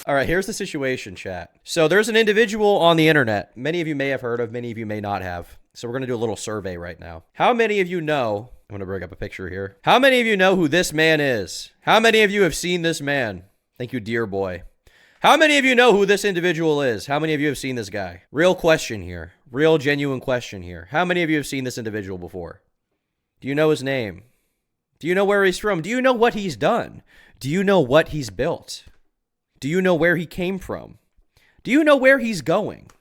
All right, here's the situation, chat. So there's an individual on the internet. Many of you may have heard of, many of you may not have. So we're going to do a little survey right now. How many of you know, I'm going to bring up a picture here. How many of you know who this man is? How many of you have seen this man? Thank you, dear boy. How many of you know who this individual is? How many of you have seen this guy? Real question here. Real genuine question here. How many of you have seen this individual before? Do you know his name? Do you know where he's from? Do you know what he's done? Do you know what he's built? Do you know where he came from? Do you know where he's going?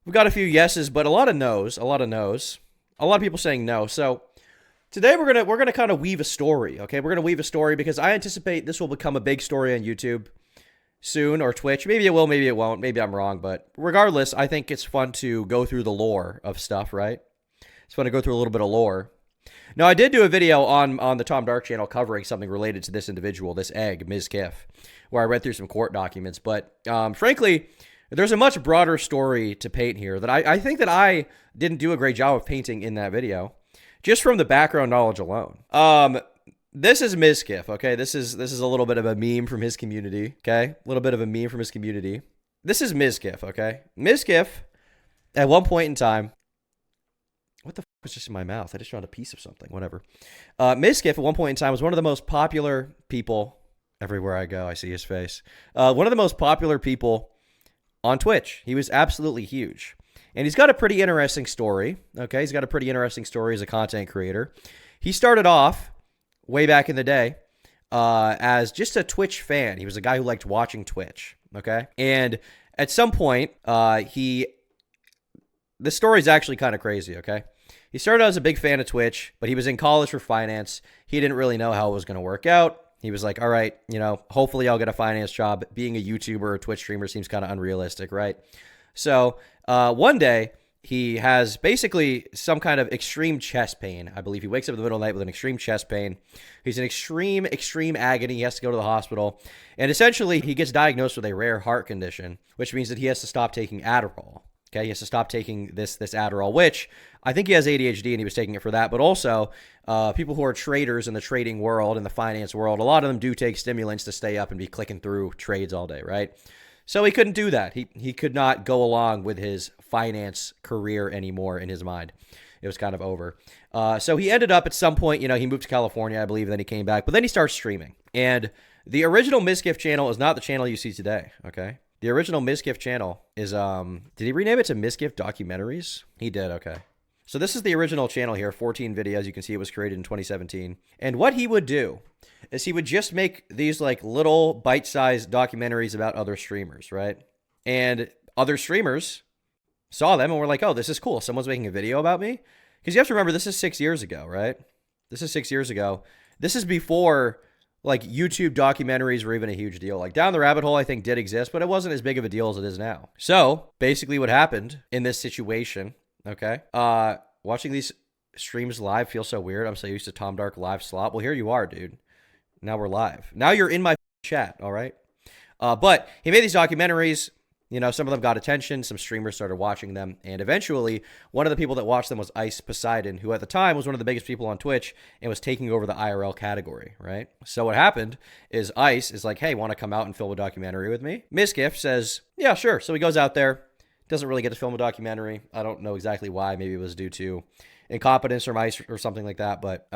We've got a few yeses, but a lot of no's. A lot of no's. A lot of people saying no. So today we're gonna kind of weave a story. Okay, we're gonna weave a story because I anticipate this will become a big story on YouTube soon, or Twitch. Maybe it will, maybe it won't. Maybe I'm wrong, but regardless, I think it's fun to go through the lore of stuff. Right? It's fun to go through a little bit of lore. Now, I did do a video on the Tom Dark channel covering something related to this individual, this egg, Mizkif, where I read through some court documents. But frankly, there's a much broader story to paint here that I think that I didn't do a great job of painting in that video, just from the background knowledge alone. This is Mizkif, okay? This is a little bit of a meme from his community, okay? A little bit of a meme from his community. This is Mizkif, okay? Mizkif, at one point in time, what the was just in my mouth? I just found a piece of something. Whatever. Mizkif at one point in time was one of the most popular people. Everywhere I go, I see his face. One of the most popular people on Twitch. He was absolutely huge. And he's got a pretty interesting story. Okay, he's got a pretty interesting story as a content creator. He started off way back in the day as just a Twitch fan. He was a guy who liked watching Twitch. Okay. And at some point, the story is actually kind of crazy. Okay. He started out as a big fan of Twitch, but he was in college for finance. He didn't really know how it was going to work out. He was like, all right, hopefully I'll get a finance job. Being a YouTuber or a Twitch streamer seems kind of unrealistic, right? So one day, he has basically some kind of extreme chest pain. I believe he wakes up in the middle of the night with an extreme chest pain. He's in extreme agony. He has to go to the hospital. And essentially, he gets diagnosed with a rare heart condition, which means that he has to stop taking Adderall. Okay, he has to stop taking this Adderall, which I think he has ADHD and he was taking it for that. But also, people who are traders in the trading world, in the finance world, a lot of them do take stimulants to stay up and be clicking through trades all day, right? So he couldn't do that. He could not go along with his finance career anymore in his mind. It was kind of over. So he ended up at some point, he moved to California, I believe, and then he came back. But then he started streaming. And the original Mizkif channel is not the channel you see today, okay? The original Mizkif channel is, did he rename it to Mizkif Documentaries? He did, okay. So this is the original channel here, 14 videos. You can see it was created in 2017. And what he would do is he would just make these like little bite-sized documentaries about other streamers, right? And other streamers saw them and were like, oh, this is cool. Someone's making a video about me. Because you have to remember, this is 6 years ago, right? This is 6 years ago. This is before like YouTube documentaries were even a huge deal. Like Down the Rabbit Hole, I think did exist, but it wasn't as big of a deal as it is now. So basically what happened in this situation, okay, watching these streams live feels so weird. I'm so used to Tom Dark live slot. Well, here you are, dude. Now we're live. Now you're in my chat, all right? But he made these documentaries. Some of them got attention. Some streamers started watching them. And eventually, one of the people that watched them was Ice Poseidon, who at the time was one of the biggest people on Twitch and was taking over the IRL category, right? So what happened is Ice is like, hey, want to come out and film a documentary with me? Mizkif says, yeah, sure. So he goes out there. Doesn't really get to film a documentary. I don't know exactly why. Maybe it was due to incompetence from Ice or something like that, but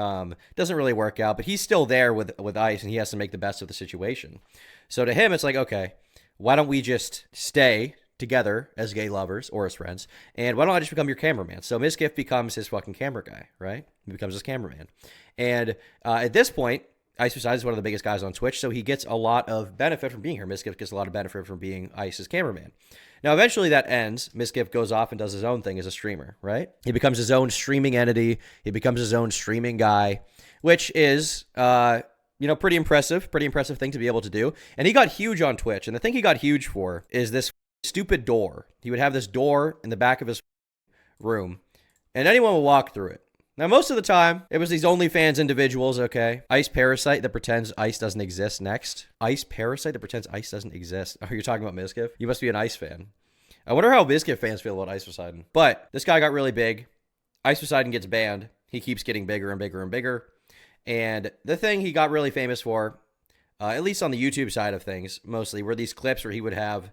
doesn't really work out. But he's still there with Ice, and he has to make the best of the situation. So to him, it's like, okay, why don't we just stay together as gay lovers or as friends, and why don't I just become your cameraman? So Mizkif becomes his fucking camera guy, right? He becomes his cameraman. And at this point, Ice Poseidon is one of the biggest guys on Twitch, so he gets a lot of benefit from being here. Mizkif gets a lot of benefit from being Ice's cameraman. Now, eventually that ends. Mizkif goes off and does his own thing as a streamer, right? He becomes his own streaming entity. He becomes his own streaming guy, which is, pretty impressive thing to be able to do. And he got huge on Twitch. And the thing he got huge for is this stupid door. He would have this door in the back of his room, and anyone would walk through it. Now, most of the time, it was these OnlyFans individuals, okay? Ice Parasite that pretends Ice doesn't exist next. Ice Parasite that pretends Ice doesn't exist. Oh, you're talking about Mizkif? You must be an Ice fan. I wonder how Mizkif fans feel about Ice Poseidon. But this guy got really big. Ice Poseidon gets banned. He keeps getting bigger and bigger and bigger. And the thing he got really famous for at least on the YouTube side of things, mostly, were these clips where he would have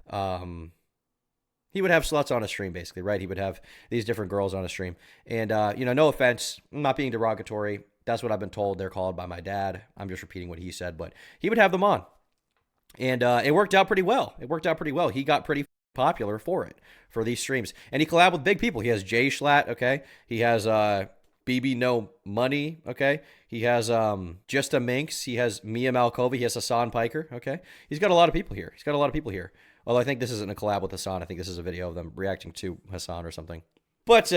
sluts on a stream, basically, right? He would have these different girls on a stream. And, no offense, I'm not being derogatory. That's what I've been told they're called by my dad. I'm just repeating what he said, but he would have them on. And it worked out pretty well. He got pretty popular for these streams. And he collabed with big people. He has Jay Schlatt, okay? He has BB No Money, okay? He has Just a Minx. He has Mia Malkova. He has Hassan Piker, okay? He's got a lot of people here. Although I think this isn't a collab with Hassan. I think this is a video of them reacting to Hassan or something. But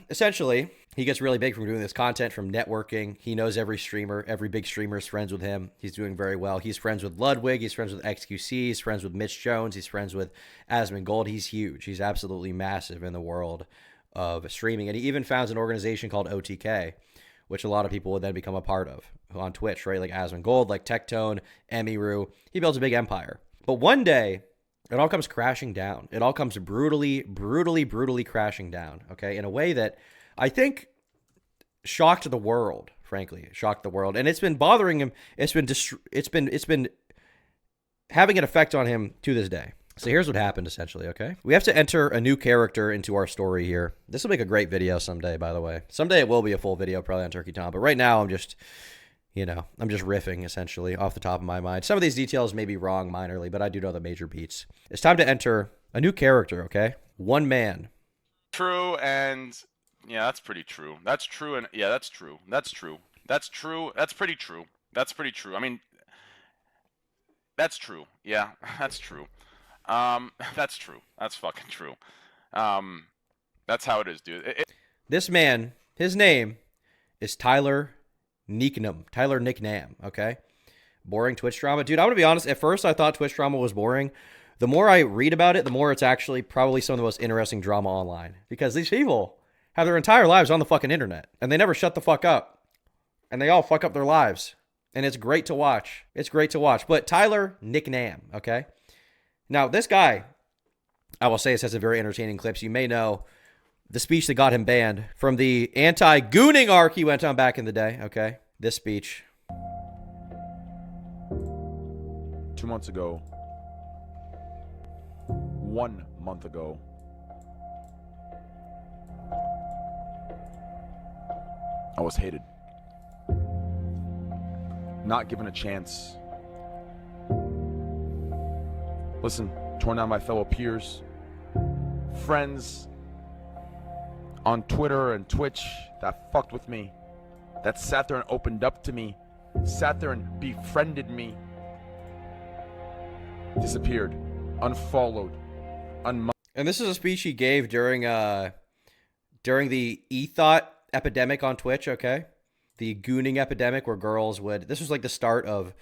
essentially, he gets really big from doing this content, from networking. He knows every streamer. Every big streamer is friends with him. He's doing very well. He's friends with Ludwig. He's friends with XQC. He's friends with Mitch Jones. He's friends with Asmongold. He's huge. He's absolutely massive in the world of streaming. And he even founds an organization called OTK, which a lot of people would then become a part of on Twitch, right? Like Asmongold, like Tectone, Emiru. He builds a big empire. But one day, it all comes crashing down. It all comes brutally crashing down, okay? In a way that I think shocked the world, frankly. And it's been bothering him. It's been having an effect on him to this day. So here's what happened, essentially, okay? We have to enter a new character into our story here. This will make a great video someday, by the way. Someday it will be a full video, probably on Turkey Tom. But right now, I'm just riffing, essentially, off the top of my mind. Some of these details may be wrong minorly, but I do know the major beats. It's time to enter a new character, okay? One man. True, and yeah, that's pretty true. That's true, and yeah, that's true. That's true. That's true. That's pretty true. That's pretty true. I mean, that's true. Yeah, that's true. That's true. That's fucking true. That's how it is, dude. This man, his name is Tyler Nicknam, okay? Boring Twitch drama. Dude, I'm going to be honest. At first, I thought Twitch drama was boring. The more I read about it, the more it's actually probably some of the most interesting drama online. Because these people have their entire lives on the fucking internet. And they never shut the fuck up. And they all fuck up their lives. And it's great to watch. But Tyler Nicknam, okay? Now, this guy, I will say, has some very entertaining clips. You may know the speech that got him banned from the anti-gooning arc he went on back in the day, okay? This speech. 2 months ago, 1 month ago, I was hated. Not given a chance. Listen, torn down by fellow peers, friends on Twitter and Twitch that fucked with me, that sat there and opened up to me, sat there and befriended me, disappeared, unfollowed, And this is a speech he gave during the e-thought epidemic on Twitch, okay? The gooning epidemic where girls would... This was like the start of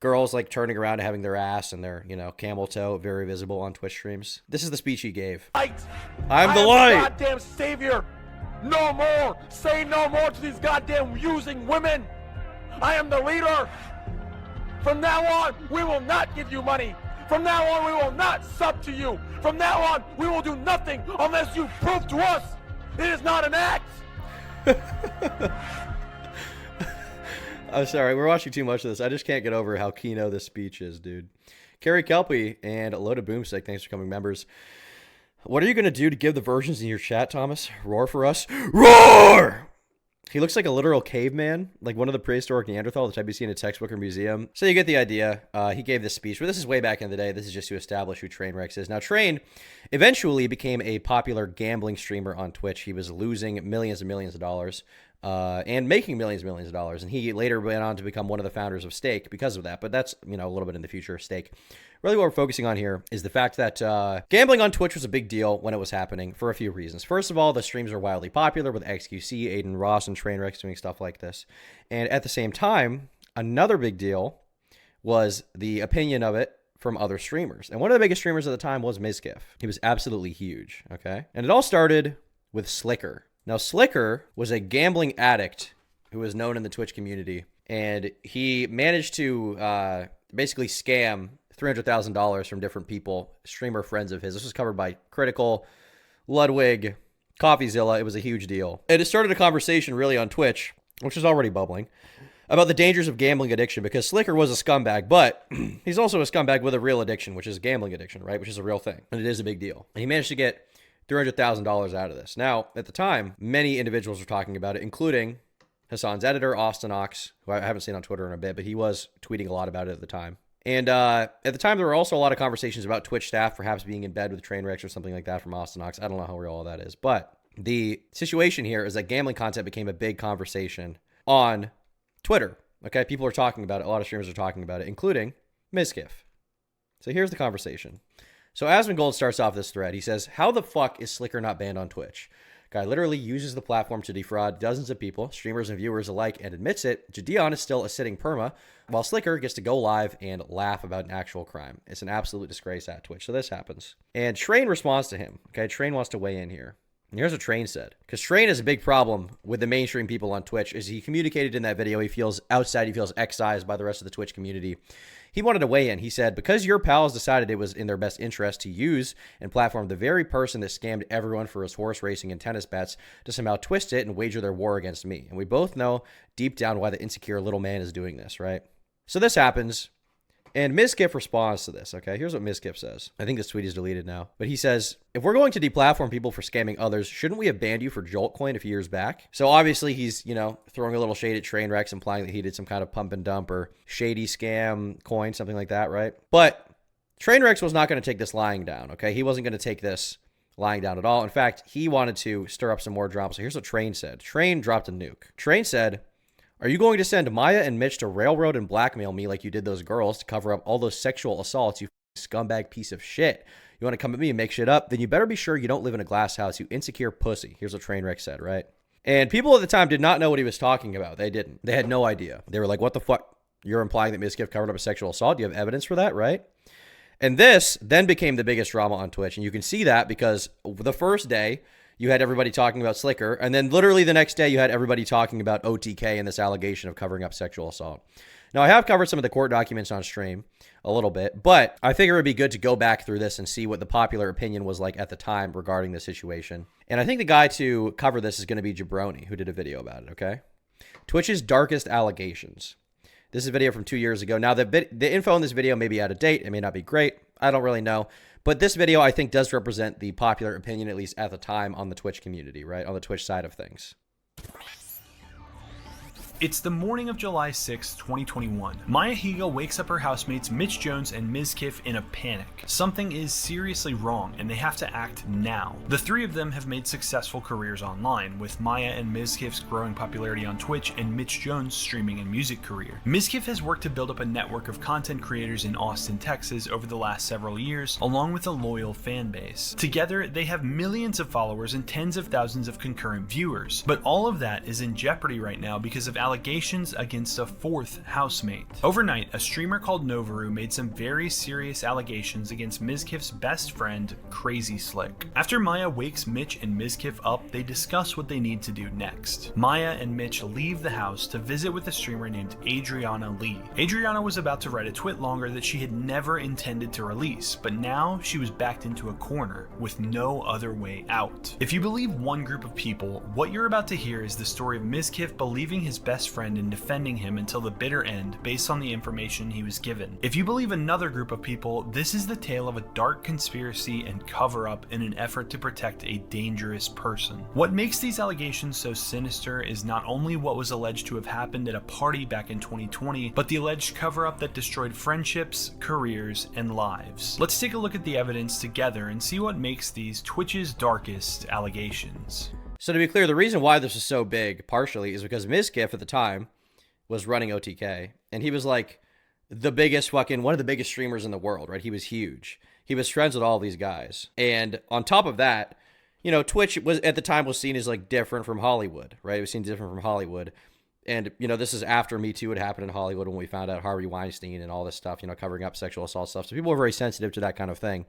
girls like turning around and having their ass and their, camel toe very visible on Twitch streams. This is the speech he gave. Light. I'm the light. Goddamn savior. No more. Say no more to these goddamn using women. I am the leader. From now on, we will not give you money. From now on, we will not sub to you. From now on, we will do nothing unless you prove to us it is not an act. I'm sorry, we're watching too much of this. I just can't get over how keynote this speech is, dude. Carrie Kelpie and Loaded Boomstick, thanks for coming, members. What are you going to do to give the versions in your chat, Thomas? Roar for us? Roar! He looks like a literal caveman, like one of the prehistoric Neanderthal, the type you see in a textbook or museum. So you get the idea. He gave this speech, but this is way back in the day. This is just to establish who Trainwreck is. Now, Train eventually became a popular gambling streamer on Twitch. He was losing millions and millions of dollars and making millions and millions of dollars. And he later went on to become one of the founders of Stake because of that. But that's, a little bit in the future, Stake. Really what we're focusing on here is the fact that gambling on Twitch was a big deal when it was happening for a few reasons. First of all, the streams are wildly popular with XQC, Aiden Ross, and Trainwreck doing stuff like this. And at the same time, another big deal was the opinion of it from other streamers. And one of the biggest streamers at the time was Mizkif. He was absolutely huge, okay? And it all started with Slicker. Now, Slicker was a gambling addict who was known in the Twitch community, and he managed to basically scam $300,000 from different people, streamer friends of his. This was covered by Critical, Ludwig, CoffeeZilla. It was a huge deal. And it started a conversation really on Twitch, which was already bubbling, about the dangers of gambling addiction, because Slicker was a scumbag, but he's also a scumbag with a real addiction, which is gambling addiction, right? Which is a real thing, and it is a big deal. And he managed to get $300,000 out of this. Now, at the time, many individuals were talking about it, including Hassan's editor, Austin Ox, who I haven't seen on Twitter in a bit, but he was tweeting a lot about it at the time. And at the time, there were also a lot of conversations about Twitch staff perhaps being in bed with train wrecks or something like that from Austin Ox. I don't know how real all that is. But the situation here is that gambling content became a big conversation on Twitter. Okay, people are talking about it. A lot of streamers are talking about it, including Mizkif. So here's the conversation. So Asmongold starts off this thread. He says, how the fuck is Slicker not banned on Twitch? Guy literally uses the platform to defraud dozens of people, streamers and viewers alike, and admits it. Jadion is still a sitting perma, while Slicker gets to go live and laugh about an actual crime. It's an absolute disgrace at Twitch. So this happens. And Train responds to him. Okay, Train wants to weigh in here. And here's what Train said. Because Train is a big problem with the mainstream people on Twitch. As he communicated in that video, he feels outside, he feels excised by the rest of the Twitch community. He wanted to weigh in. He said, because your pals decided it was in their best interest to use and platform the very person that scammed everyone for his horse racing and tennis bets to somehow twist it and wager their war against me. And we both know deep down why the insecure little man is doing this, right? So this happens. And Mizkif responds to this, okay? Here's what Mizkif says. I think this tweet is deleted now. But he says, if we're going to deplatform people for scamming others, shouldn't we have banned you for Joltcoin a few years back? So obviously he's, throwing a little shade at Trainwrecks, implying that he did some kind of pump and dump or shady scam coin, something like that, right? But Trainwrecks was not going to take this lying down, okay? He wasn't going to take this lying down at all. In fact, he wanted to stir up some more drama. So here's what Train said. Train dropped a nuke. Train said, are you going to send Maya and Mitch to railroad and blackmail me like you did those girls to cover up all those sexual assaults, you scumbag piece of shit? You want to come at me and make shit up? Then you better be sure you don't live in a glass house, you insecure pussy. Here's what Trainwreck said, right? And people at the time did not know what he was talking about. They didn't. They had no idea. They were like, what the fuck? You're implying that Mizkif covered up a sexual assault? Do you have evidence for that, right? And this then became the biggest drama on Twitch. And you can see that because the first day, you had everybody talking about Slicker, and then literally the next day you had everybody talking about OTK and this allegation of covering up sexual assault. Now, I have covered some of the court documents on stream a little bit, but I figure it would be good to go back through this and see what the popular opinion was like at the time regarding the situation. And I think the guy to cover this is going to be Jabroni, who did a video about it, okay? Twitch's darkest allegations. This is a video from 2 years ago. Now, the info in this video may be out of date. It may not be great. I don't really know. But this video, I think, does represent the popular opinion, at least at the time, on the Twitch community, right? On the Twitch side of things. It's the morning of July 6, 2021. Maya Higa wakes up her housemates Mitch Jones and Mizkif in a panic. Something is seriously wrong and they have to act now. The three of them have made successful careers online, with Maya and Mizkif's growing popularity on Twitch and Mitch Jones' streaming and music career. Mizkif has worked to build up a network of content creators in Austin, Texas over the last several years, along with a loyal fan base. Together, they have millions of followers and tens of thousands of concurrent viewers. But all of that is in jeopardy right now because of allegations against a fourth housemate. Overnight, a streamer called Novaru made some very serious allegations against Mizkif's best friend, Crazy Slick. After Maya wakes Mitch and Mizkif up, they discuss what they need to do next. Maya and Mitch leave the house to visit with a streamer named Adriana Lee. Adriana was about to write a twit longer that she had never intended to release, but now she was backed into a corner with no other way out. If you believe one group of people, what you're about to hear is the story of Mizkif believing his best friend and defending him until the bitter end based on the information he was given. If you believe another group of people, this is the tale of a dark conspiracy and cover-up in an effort to protect a dangerous person. What makes these allegations so sinister is not only what was alleged to have happened at a party back in 2020, but the alleged cover-up that destroyed friendships, careers, and lives. Let's take a look at the evidence together and see what makes these Twitch's darkest allegations. So to be clear, the reason why this is so big, partially, is because Mizkif at the time was running OTK, and he was like the biggest one of the biggest streamers in the world, right? He was huge. He was friends with all these guys. And on top of that, Twitch was at the time was seen as like different from Hollywood, right? It was seen different from Hollywood. And, this is after Me Too had happened in Hollywood when we found out Harvey Weinstein and all this stuff, covering up sexual assault stuff. So people were very sensitive to that kind of thing.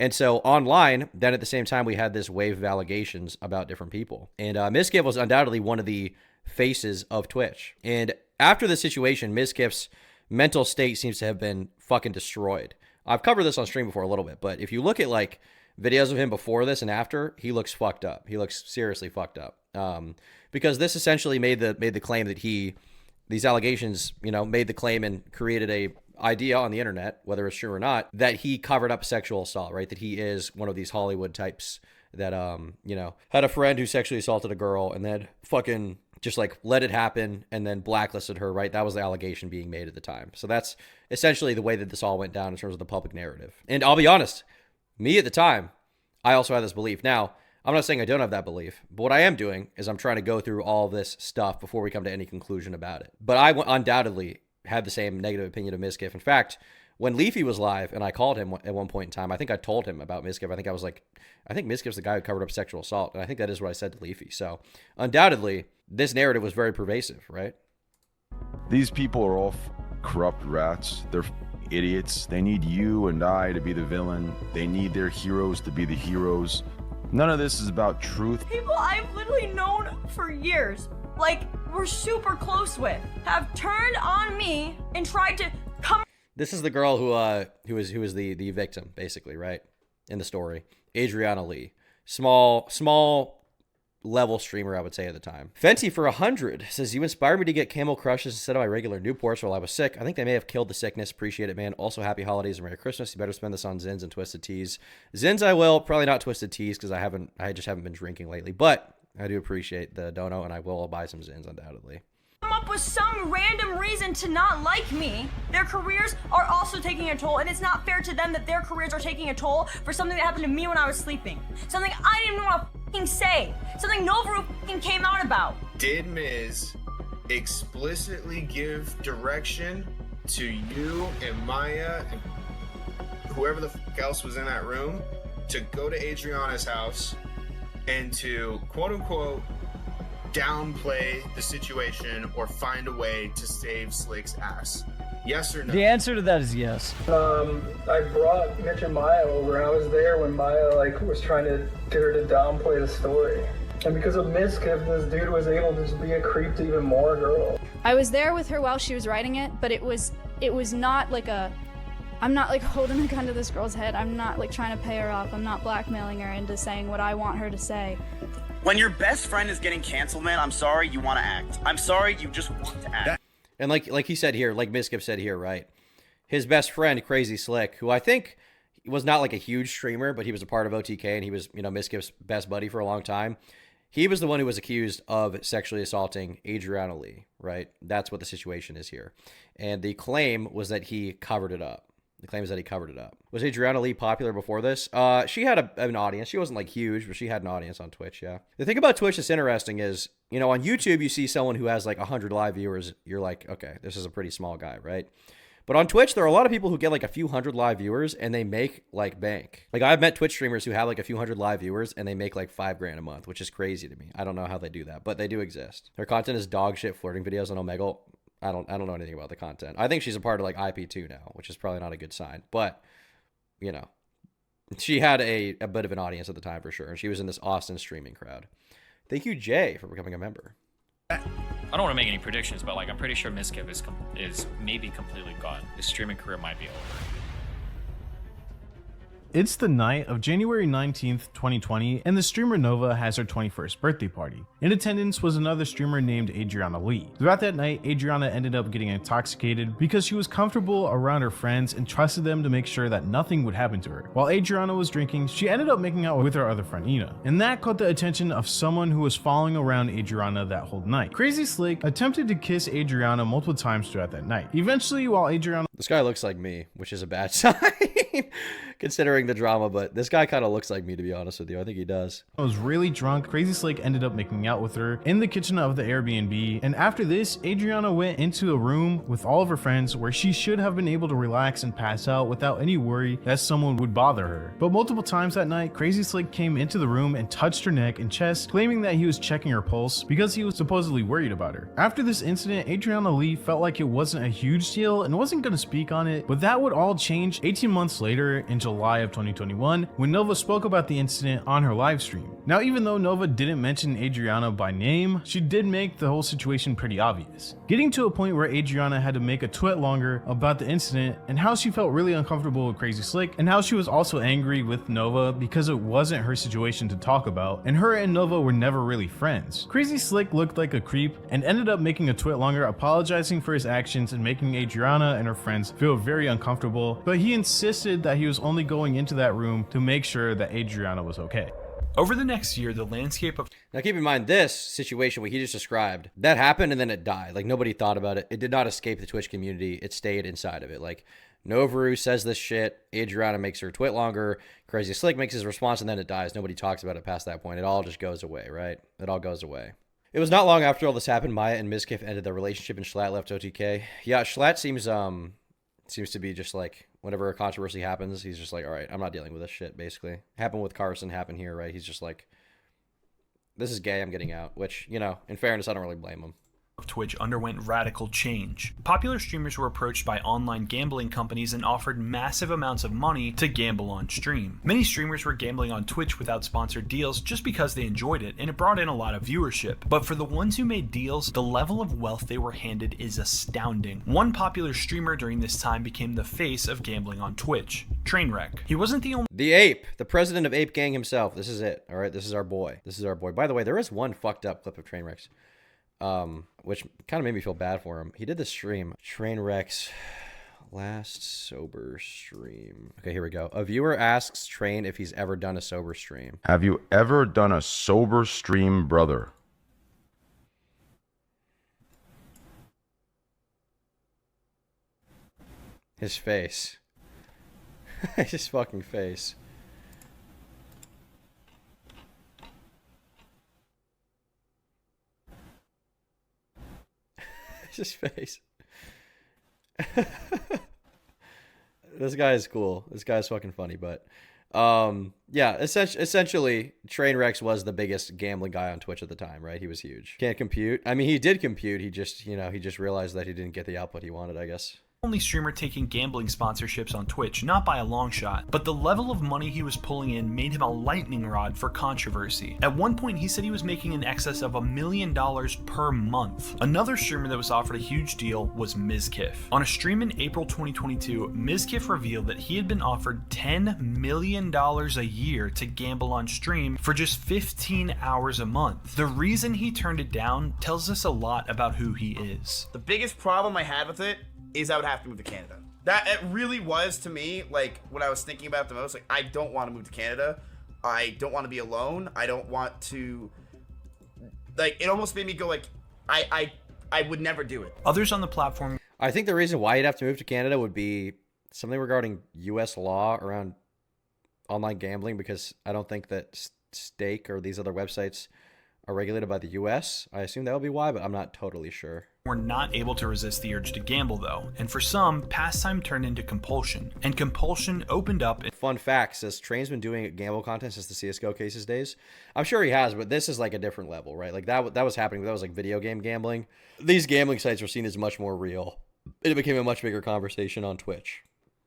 And so online, then at the same time, we had this wave of allegations about different people. And Mizkif was undoubtedly one of the faces of Twitch. And after the situation, Mizkif's mental state seems to have been fucking destroyed. I've covered this on stream before a little bit, but if you look at like videos of him before this and after, he looks fucked up. He looks seriously fucked up. Because this essentially made the claim that he these allegations, you know, made the claim and created a idea on the internet, whether it's true or not, that he covered up sexual assault, right? That he is one of these Hollywood types that, you know, had a friend who sexually assaulted a girl and then fucking just like let it happen and then blacklisted her, right? That was the allegation being made at the time. So that's essentially the way that this all went down in terms of the public narrative. And I'll be honest, me at the time, I also had this belief. Now, I'm not saying I don't have that belief, but what I am doing is I'm trying to go through all this stuff before we come to any conclusion about it. But I undoubtedly had the same negative opinion of Mizkif. In fact, when Leafy was live and I called him at one point in time, I think I told him about Mizkif. I think I was like, I think Mizkif's the guy who covered up sexual assault. And I think that is what I said to Leafy. So undoubtedly, this narrative was very pervasive, right? These people are all corrupt rats. They're idiots. They need you and I to be the villain. They need their heroes to be the heroes. None of this is about truth. People I've literally known for years, like we're super close with, have turned on me and tried to come. This is the girl who was the victim, basically, right? In the story. Adriana Lee. Small level streamer, I would say, at the time. Fenty for 100 says, you inspired me to get Camel Crushes instead of my regular Newports while I was sick. I think they may have killed the sickness. Appreciate it, man. Also, happy holidays and Merry Christmas. You better spend this on Zins and Twisted Teas. Zins I will, probably not Twisted Teas because I just haven't been drinking lately, but I do appreciate the dono and I will buy some Zins undoubtedly. Come up with some random reason to not like me. Their careers are also taking a toll, and it's not fair to them that their careers are taking a toll for something that happened to me when I was sleeping. Something I didn't even want to fucking say. Something Novaru fucking came out about. Did Miz explicitly give direction to you and Maya and whoever the fuck else was in that room to go to Adriana's house and to quote unquote downplay the situation or find a way to save Slick's ass? Yes or no? The answer to that is yes. I brought Mitch and Maya over, and I was there when Maya was trying to get her to downplay the story. And because of Mizkif, this dude was able to just be a creep to even more girls. I was there with her while she was writing it, but it was not like I'm not like holding a gun to this girl's head. I'm not like trying to pay her off. I'm not blackmailing her into saying what I want her to say. When your best friend is getting canceled, man, I'm sorry you want to act. I'm sorry you just want to act. And like he said here, like Mizkif said here, right? His best friend, Crazy Slick, who I think was not like a huge streamer, but he was a part of OTK and he was, you know, Mizkif's best buddy for a long time. He was the one who was accused of sexually assaulting Adriana Lee, right? That's what the situation is here. And the claim was that he covered it up. The claim is that he covered it up. Was Adriana Lee popular before this? She had an audience. She wasn't like huge, but she had an audience on Twitch, yeah. The thing about Twitch that's interesting is, you know, on YouTube, you see someone who has like 100 live viewers. You're like, okay, this is a pretty small guy, right? But on Twitch, there are a lot of people who get like a few hundred live viewers and they make like bank. Like I've met Twitch streamers who have like a few hundred live viewers and they make like $5,000 a month, which is crazy to me. I don't know how they do that, but they do exist. Their content is dog shit flirting videos on Omegle. I don't know anything about the content. I think she's a part of like IP2 now, which is probably not a good sign. But, you know, she had a bit of an audience at the time for sure. And she was in this Austin streaming crowd. Thank you, Jay, for becoming a member. I don't want to make any predictions, but like I'm pretty sure Mizkif is maybe completely gone. His streaming career might be over. It's the night of January 19th, 2020, and the streamer Nova has her 21st birthday party. In attendance was another streamer named Adriana Lee. Throughout that night, Adriana ended up getting intoxicated because she was comfortable around her friends and trusted them to make sure that nothing would happen to her. While Adriana was drinking, she ended up making out with her other friend Ina, and that caught the attention of someone who was following around Adriana that whole night. Crazy Slick attempted to kiss Adriana multiple times throughout that night. Eventually, while Adriana— This guy looks like me, which is a bad sign. Considering the drama, but this guy kind of looks like me, to be honest with you. I think he does. I was really drunk. Crazy Slick ended up making out with her in the kitchen of the Airbnb, and after this, Adriana went into a room with all of her friends where she should have been able to relax and pass out without any worry that someone would bother her. But multiple times that night, Crazy Slick came into the room and touched her neck and chest, claiming that he was checking her pulse because he was supposedly worried about her. After this incident, Adriana Lee felt like it wasn't a huge deal and wasn't going to speak on it, but that would all change 18 months later in July July of 2021 when Nova spoke about the incident on her live stream. Now, even though Nova didn't mention Adriana by name, she did make the whole situation pretty obvious, getting to a point where Adriana had to make a tweet longer about the incident and how she felt really uncomfortable with Crazy Slick, and how she was also angry with Nova because it wasn't her situation to talk about, and her and Nova were never really friends. Crazy Slick looked like a creep and ended up making a tweet longer apologizing for his actions and making Adriana and her friends feel very uncomfortable, but he insisted that he was only going into that room to make sure that Adriana was okay. Over the next year, the landscape of... Now keep in mind this situation, what he just described, that happened and then it died. Like nobody thought about it. It did not escape the Twitch community. It stayed inside of it. Like Novaru says this shit, Adriana makes her tweet longer, Crazy Slick makes his response, and then it dies. Nobody talks about it past that point. It all just goes away, right? It all goes away. It was not long after all this happened, Maya and Mizkif ended their relationship and Schlatt left OTK. Yeah, Schlatt seems to be just like, whenever a controversy happens, he's just like, all right, I'm not dealing with this shit, basically. Happened with Carson, happened here, right? He's just like, this is gay, I'm getting out. Which, you know, in fairness, I don't really blame him. Twitch underwent radical change. Popular streamers were approached by online gambling companies and offered massive amounts of money to gamble on stream. Many streamers were gambling on Twitch without sponsored deals just because they enjoyed it, and it brought in a lot of viewership. But for the ones who made deals, the level of wealth they were handed is astounding. One popular streamer during this time became the face of gambling on Twitch, Trainwreck. He wasn't the only... The Ape, the president of Ape Gang himself. This is it, all right? This is our boy. This is our boy. By the way, there is one fucked up clip of Trainwreck's, which kind of made me feel bad for him. He did this stream, Trainwreck's last sober stream. Okay, here we go. A viewer asks Train if he's ever done a sober stream. Have you ever done a sober stream, brother? His face. His fucking face. His face. This guy is cool. This guy's fucking funny, but yeah, essentially Trainwreck was the biggest gambling guy on Twitch at the time, right? He was huge. Can't compute. I mean, he did compute. He just, you know, he just realized that he didn't get the output he wanted, I guess. Only streamer taking gambling sponsorships on Twitch, not by a long shot, but the level of money he was pulling in made him a lightning rod for controversy. At one point, he said he was making in excess of $1 million per month. Another streamer that was offered a huge deal was Mizkif. On a stream in April 2022, Mizkif revealed that he had been offered $10 million a year to gamble on stream for just 15 hours a month. The reason he turned it down tells us a lot about who he is. The biggest problem I had with it is I would have to move to Canada. That it really was to me, like, what I was thinking about the most. Like, I don't want to move to Canada. I don't want to be alone. I don't want to, like, it almost made me go like, I would never do it. Others on the platform. I think the reason why you'd have to move to Canada would be something regarding U.S. law around online gambling, because I don't think that Stake or these other websites are regulated by the U.S. I assume that would be why, but I'm not totally sure. Were not able to resist the urge to gamble, though, and for some, pastime turned into compulsion, and compulsion opened up. Fun fact says Train's been doing gamble content since the CSGO cases days. I'm sure he has, but this is like a different level, right? Like that was happening. That was like video game gambling. These gambling sites were seen as much more real. It became a much bigger conversation on Twitch.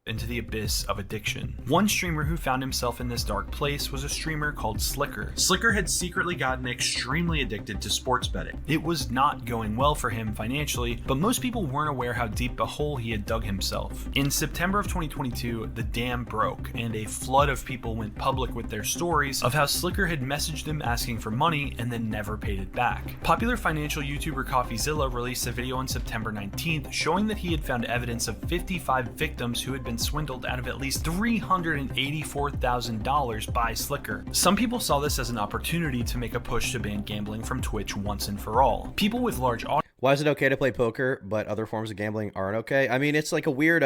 Into the abyss of addiction. One streamer who found himself in this dark place was a streamer called Slicker. Slicker had secretly gotten extremely addicted to sports betting. It was not going well for him financially, but most people weren't aware how deep a hole he had dug himself. In September of 2022, the dam broke, and a flood of people went public with their stories of how Slicker had messaged them asking for money and then never paid it back. Popular financial YouTuber CoffeeZilla released a video on September 19th showing that he had found evidence of 55 victims who had been swindled out of at least $384,000 by Slicker. Some people saw this as an opportunity to make a push to ban gambling from Twitch once and for all. People with large audiences. Why is it okay to play poker, but other forms of gambling aren't okay? I mean, it's like a weird,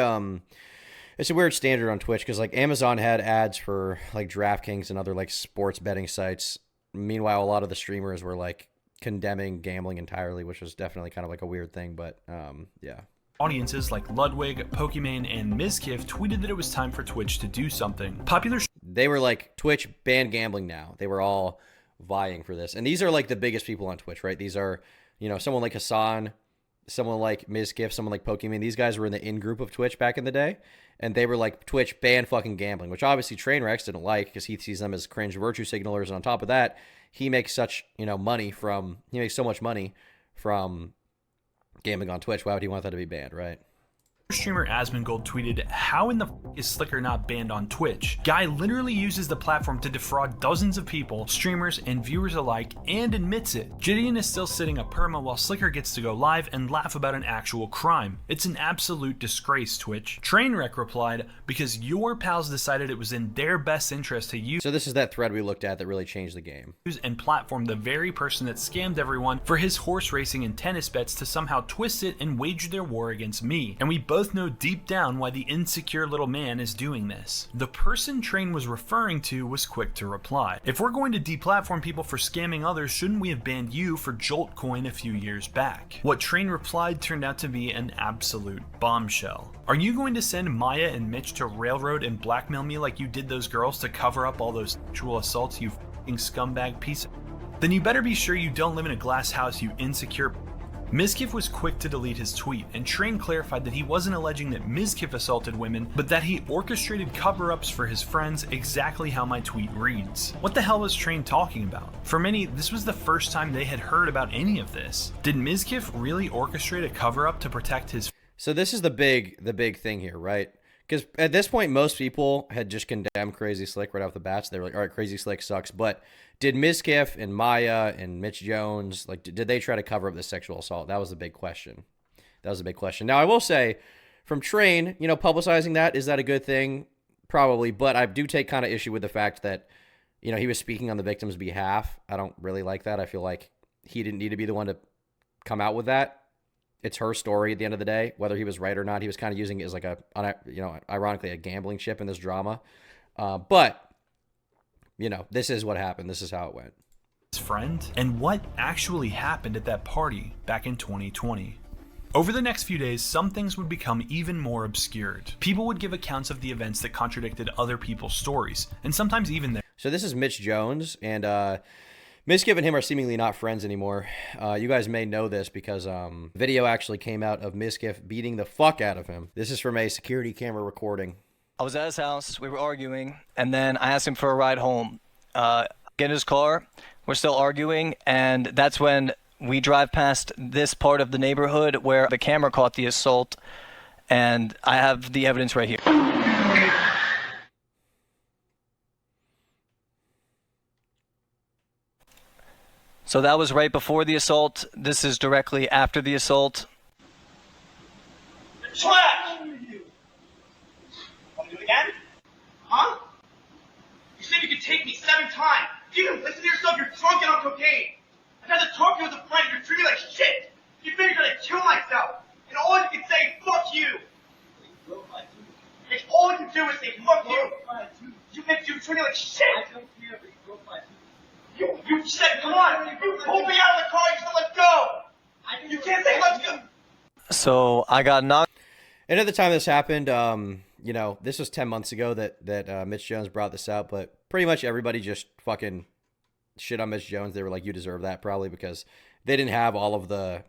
it's a weird standard on Twitch, because like Amazon had ads for like DraftKings and other like sports betting sites. Meanwhile, a lot of the streamers were like condemning gambling entirely, which was definitely kind of like a weird thing, but yeah. Audiences like Ludwig, Pokimane, and Mizkif tweeted that it was time for Twitch to do something. They were like, Twitch, ban gambling now. They were all vying for this. And these are like the biggest people on Twitch, right? These are, you know, someone like Hassan, someone like Mizkif, someone like Pokemon, these guys were in the in-group of Twitch back in the day, and they were like, Twitch, ban fucking gambling, which obviously Trainwrecks didn't like because he sees them as cringe virtue signalers, and on top of that, he makes such, money from, he makes so much money from gambling on Twitch. Why would he want that to be banned, right? Streamer Asmongold tweeted, "How in the f is Slicker not banned on Twitch? Guy literally uses the platform to defraud dozens of people, streamers and viewers alike, and admits it. Gideon is still sitting a perma while Slicker gets to go live and laugh about an actual crime. It's an absolute disgrace, Twitch." Trainwreck replied, "Because your pals decided it was in their best interest to use." So this is that thread we looked at that really changed the game. And platform the very person that scammed everyone for his horse racing and tennis bets to somehow twist it and wage their war against me. And we both know deep down why the insecure little man is doing this. The person Train was referring to was quick to reply, "If we're going to deplatform people for scamming others, shouldn't we have banned you for Joltcoin a few years back?" What Train replied turned out to be an absolute bombshell. "Are you going to send Maya and Mitch to railroad and blackmail me like you did those girls to cover up all those sexual assaults, you f***ing scumbag piece of... Then you better be sure you don't live in a glass house, you insecure..." Mizkif was quick to delete his tweet, and Train clarified that he wasn't alleging that Mizkif assaulted women, but that he orchestrated cover-ups for his friends, exactly how my tweet reads. What the hell was Train talking about? For many, this was the first time they had heard about any of this. Did Mizkif really orchestrate a cover-up to protect his... So this is the big thing here, right? Because at this point, most people had just condemned Crazy Slick right off the bat. So they were like, all right, Crazy Slick sucks. But did Mizkif and Maya and Mitch Jones, like, did they try to cover up this sexual assault? That was the big question. Now, I will say, from Train, publicizing that, is that a good thing? Probably. But I do take kind of issue with the fact that, he was speaking on the victim's behalf. I don't really like that. I feel like he didn't need to be the one to come out with that. It's her story at the end of the day, whether he was right or not. He was kind of using it as like ironically, a gambling chip in this drama. But this is what happened. This is how it went. His friend, and what actually happened at that party back in 2020. Over the next few days, some things would become even more obscured. People would give accounts of the events that contradicted other people's stories, and sometimes even their... So this is Mitch Jones, and Mizkif and him are seemingly not friends anymore. You guys may know this because video actually came out of Mizkif beating the fuck out of him. This is from a security camera recording. I was at his house, we were arguing, and then I asked him for a ride home. Get in his car, we're still arguing, and that's when we drive past this part of the neighborhood where the camera caught the assault, and I have the evidence right here. So that was right before the assault. This is directly after the assault. Trash! Want to do it again? Huh? You said you could take me 7 times. You didn't listen to yourself, you're drunk and on cocaine. I tried to talk to you as a friend, you're treating me like shit. You think you're gonna kill myself. And all you can say is fuck you. It's all you do is say fuck you. You treat me like shit. You said, come on! You pulled me out of the car, you said, let's go! You can't say, let's go! So, I got knocked... And at the time this happened, this was 10 months ago that Mitch Jones brought this out, but pretty much everybody just fucking shit on Mitch Jones. They were like, you deserve that, probably, because they didn't have all of the,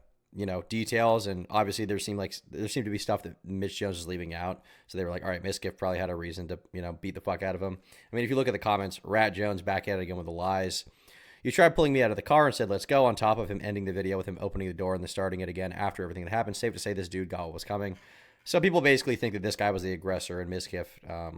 details, and obviously there seemed to be stuff that Mitch Jones was leaving out, so they were like, all right, Mizkif probably had a reason to, beat the fuck out of him. I mean, if you look at the comments, Rat Jones back at it again with the lies. You tried pulling me out of the car and said, let's go, on top of him ending the video with him opening the door and then starting it again after everything that happened. Safe to say this dude got what was coming. So people basically think that this guy was the aggressor and Mizkif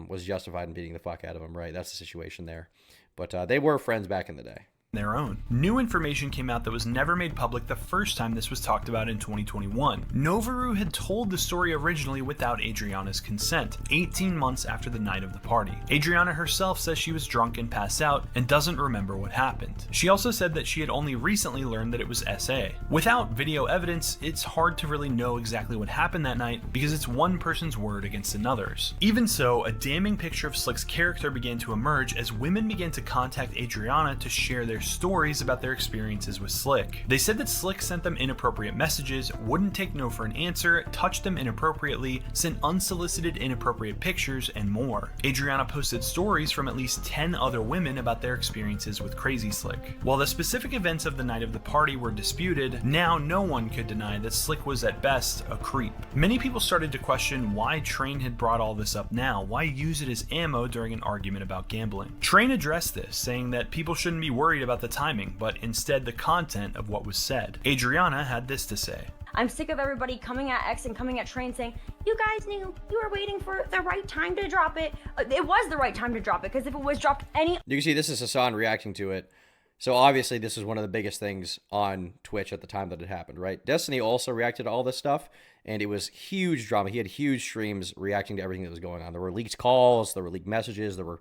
was justified in beating the fuck out of him, right? That's the situation there. But they were friends back in the day. Their own. New information came out that was never made public the first time this was talked about in 2021. Novaru had told the story originally without Adriana's consent, 18 months after the night of the party. Adriana herself says she was drunk and passed out and doesn't remember what happened. She also said that she had only recently learned that it was SA. Without video evidence, it's hard to really know exactly what happened that night because it's one person's word against another's. Even so, a damning picture of Slick's character began to emerge as women began to contact Adriana to share their their stories about their experiences with Slick. They said that Slick sent them inappropriate messages, wouldn't take no for an answer, touched them inappropriately, sent unsolicited inappropriate pictures, and more. Adriana posted stories from at least 10 other women about their experiences with Crazy Slick. While the specific events of the night of the party were disputed, now no one could deny that Slick was at best a creep. Many people started to question why Train had brought all this up now. Why use it as ammo during an argument about gambling? Train addressed this, saying that people shouldn't be worried about the timing, but instead the content of what was said. Adriana had this to say. I'm sick of everybody coming at X and coming at Train saying, you guys knew you were waiting for the right time to drop it. It was the right time to drop it, because if it was dropped any... You can see this is Hassan reacting to it. So obviously this is one of the biggest things on Twitch at the time that it happened, right? Destiny also reacted to all this stuff, and it was huge drama. He had huge streams reacting to everything that was going on. There were leaked calls, there were leaked messages, there were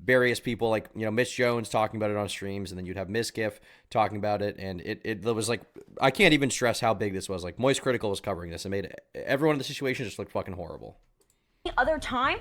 various people like, you know, Mitch Jones talking about it on streams, and then you'd have Mizkif talking about it, and it was like, I can't even stress how big this was. Like, Moist Critical was covering this and made everyone in the situation just look fucking horrible. other time,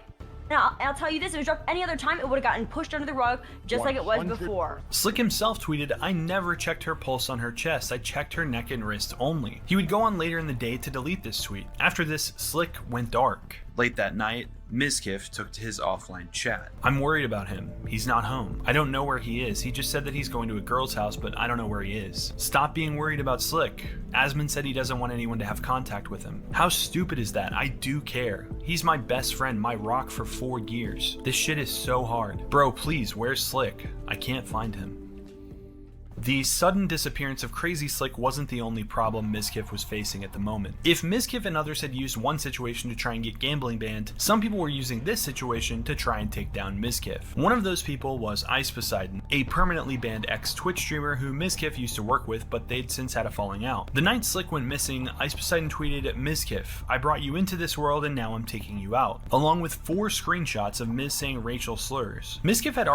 now I'll tell you this, if it was dropped any other time, it would have gotten pushed under the rug just like it was before. Slick himself tweeted, I never checked her pulse on her chest, I checked her neck and wrist only. He would go on later in the day to delete this tweet. After this, Slick went dark. Late that night, Mizkif took to his offline chat. I'm worried about him. He's not home. I don't know where he is. He just said that he's going to a girl's house, but I don't know where he is. Stop being worried about Slick. Asmon said he doesn't want anyone to have contact with him. How stupid is that? I do care. He's my best friend, my rock for 4 years. This shit is so hard. Bro, please, where's Slick? I can't find him. The sudden disappearance of Crazy Slick wasn't the only problem Mizkif was facing at the moment. If Mizkif and others had used one situation to try and get gambling banned, some people were using this situation to try and take down Mizkif. One of those people was Ice Poseidon, a permanently banned ex-Twitch streamer who Mizkif used to work with, but they'd since had a falling out. The night Slick went missing, Ice Poseidon tweeted, Mizkif, I brought you into this world and now I'm taking you out, along with 4 screenshots of Miz saying racial slurs. Mizkif had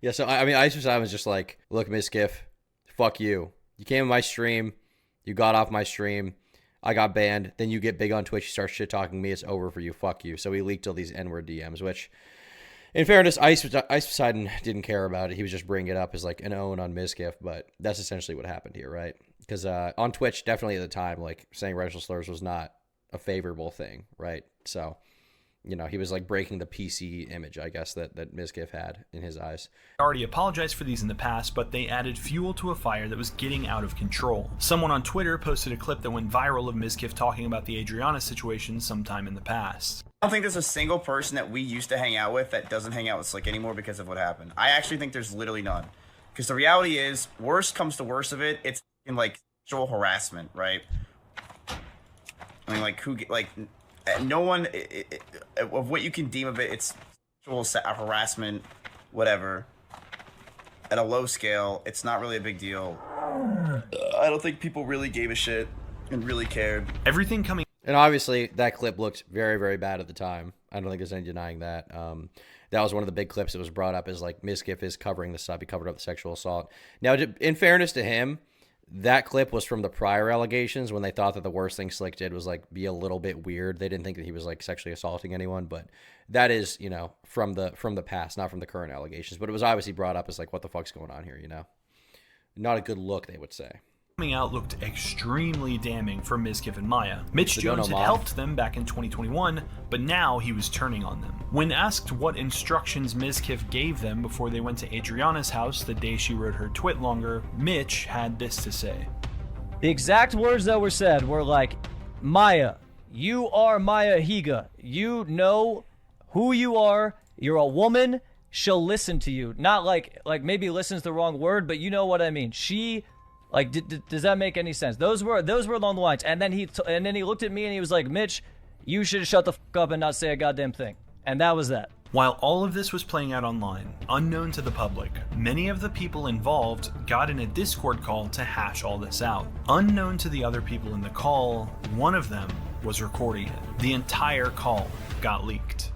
Yeah, so I mean, Ice Poseidon was just like, look, Mizkif, fuck you. You came on my stream, you got off my stream, I got banned, then you get big on Twitch, you start shit-talking me, it's over for you, fuck you. So he leaked all these N-word DMs, which, in fairness, Ice Poseidon didn't care about it. He was just bringing it up as like an own on Mizkif, but that's essentially what happened here, right? Because on Twitch, definitely at the time, like, saying racial slurs was not a favorable thing, right? So, you know, he was like breaking the PC image, I guess, that Mizkif had in his eyes. Already apologized for these in the past, but they added fuel to a fire that was getting out of control. Someone on Twitter posted a clip that went viral of Mizkif talking about the Adriana situation sometime in the past. I don't think there's a single person that we used to hang out with that doesn't hang out with Slick anymore because of what happened. I actually think there's literally none. Because the reality is, worst comes to worst of it, it's in like sexual harassment, right? I mean, like, no one, of what you can deem of it, it's sexual harassment, whatever. At a low scale, it's not really a big deal. I don't think people really gave a shit and really cared. Everything coming... And obviously, that clip looked very, very bad at the time. I don't think there's any denying that. That was one of the big clips that was brought up, is like, Mizkif is covering this up. He covered up the sexual assault. Now, in fairness to him, that clip was from the prior allegations when they thought that the worst thing Slick did was like be a little bit weird. They didn't think that he was like sexually assaulting anyone, but that is, you know, from the past, not from the current allegations. But it was obviously brought up as like, what the fuck's going on here, you know? Not a good look, they would say. Coming out looked extremely damning for Mizkif and Maya. Mitch Jones had helped them back in 2021, but now he was turning on them. When asked what instructions Mizkif gave them before they went to Adriana's house the day she wrote her twit longer, Mitch had this to say. The exact words that were said were like, Maya, you are Maya Higa. You know who you are. You're a woman. She'll listen to you. Not like maybe listen's the wrong word, but you know what I mean. She... Like, does that make any sense? Those were along the lines. And then he looked at me and he was like, Mitch, you should shut the fuck up and not say a goddamn thing. And that was that. While all of this was playing out online, unknown to the public, many of the people involved got in a Discord call to hash all this out. Unknown to the other people in the call, one of them was recording it. The entire call got leaked.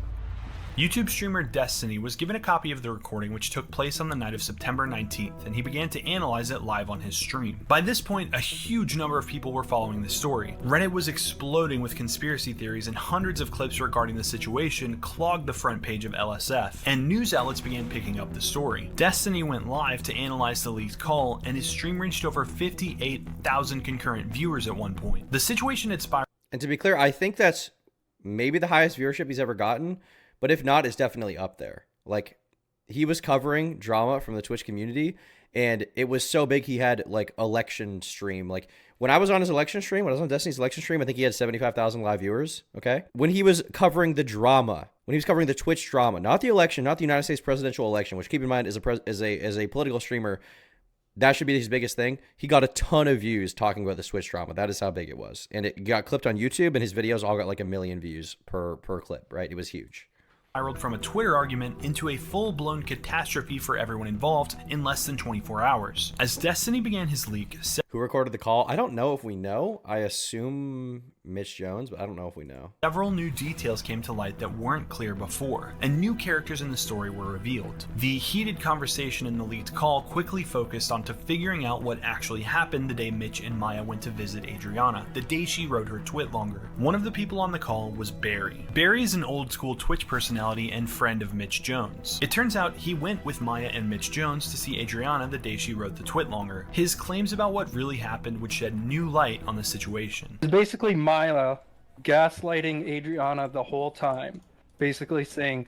YouTube streamer Destiny was given a copy of the recording, which took place on the night of September 19th, and he began to analyze it live on his stream. By this point, a huge number of people were following the story. Reddit was exploding with conspiracy theories, and hundreds of clips regarding the situation clogged the front page of LSF, and news outlets began picking up the story. Destiny went live to analyze the leaked call, and his stream reached over 58,000 concurrent viewers at one point. The situation had spiraled. And to be clear, I think that's maybe the highest viewership he's ever gotten, but if not, it's definitely up there. Like, he was covering drama from the Twitch community, and it was so big he had, like, election stream. Like, when I was on his election stream, when I was on Destiny's election stream, I think he had 75,000 live viewers, okay? When he was covering the drama, when he was covering the Twitch drama, not the election, not the United States presidential election, which, keep in mind, is a political streamer, that should be his biggest thing. He got a ton of views talking about the Twitch drama. That is how big it was. And it got clipped on YouTube, and his videos all got like 1 million views per clip, right? It was huge. Spiraled from a Twitter argument into a full-blown catastrophe for everyone involved in less than 24 hours. As Destiny began his leak... Who recorded the call? I don't know if we know. I assume Mitch Jones, but I don't know if we know. Several new details came to light that weren't clear before, and new characters in the story were revealed. The heated conversation in the leaked call quickly focused onto figuring out what actually happened the day Mitch and Maya went to visit Adriana, the day she rode her twit longer. One of the people on the call was Barry. Barry is an old-school Twitch personality and friend of Mitch Jones. It turns out he went with Maya and Mitch Jones to see Adriana the day she rode the twit longer. His claims about what really happened would shed new light on the situation. It's basically Maya gaslighting Adriana the whole time, basically saying,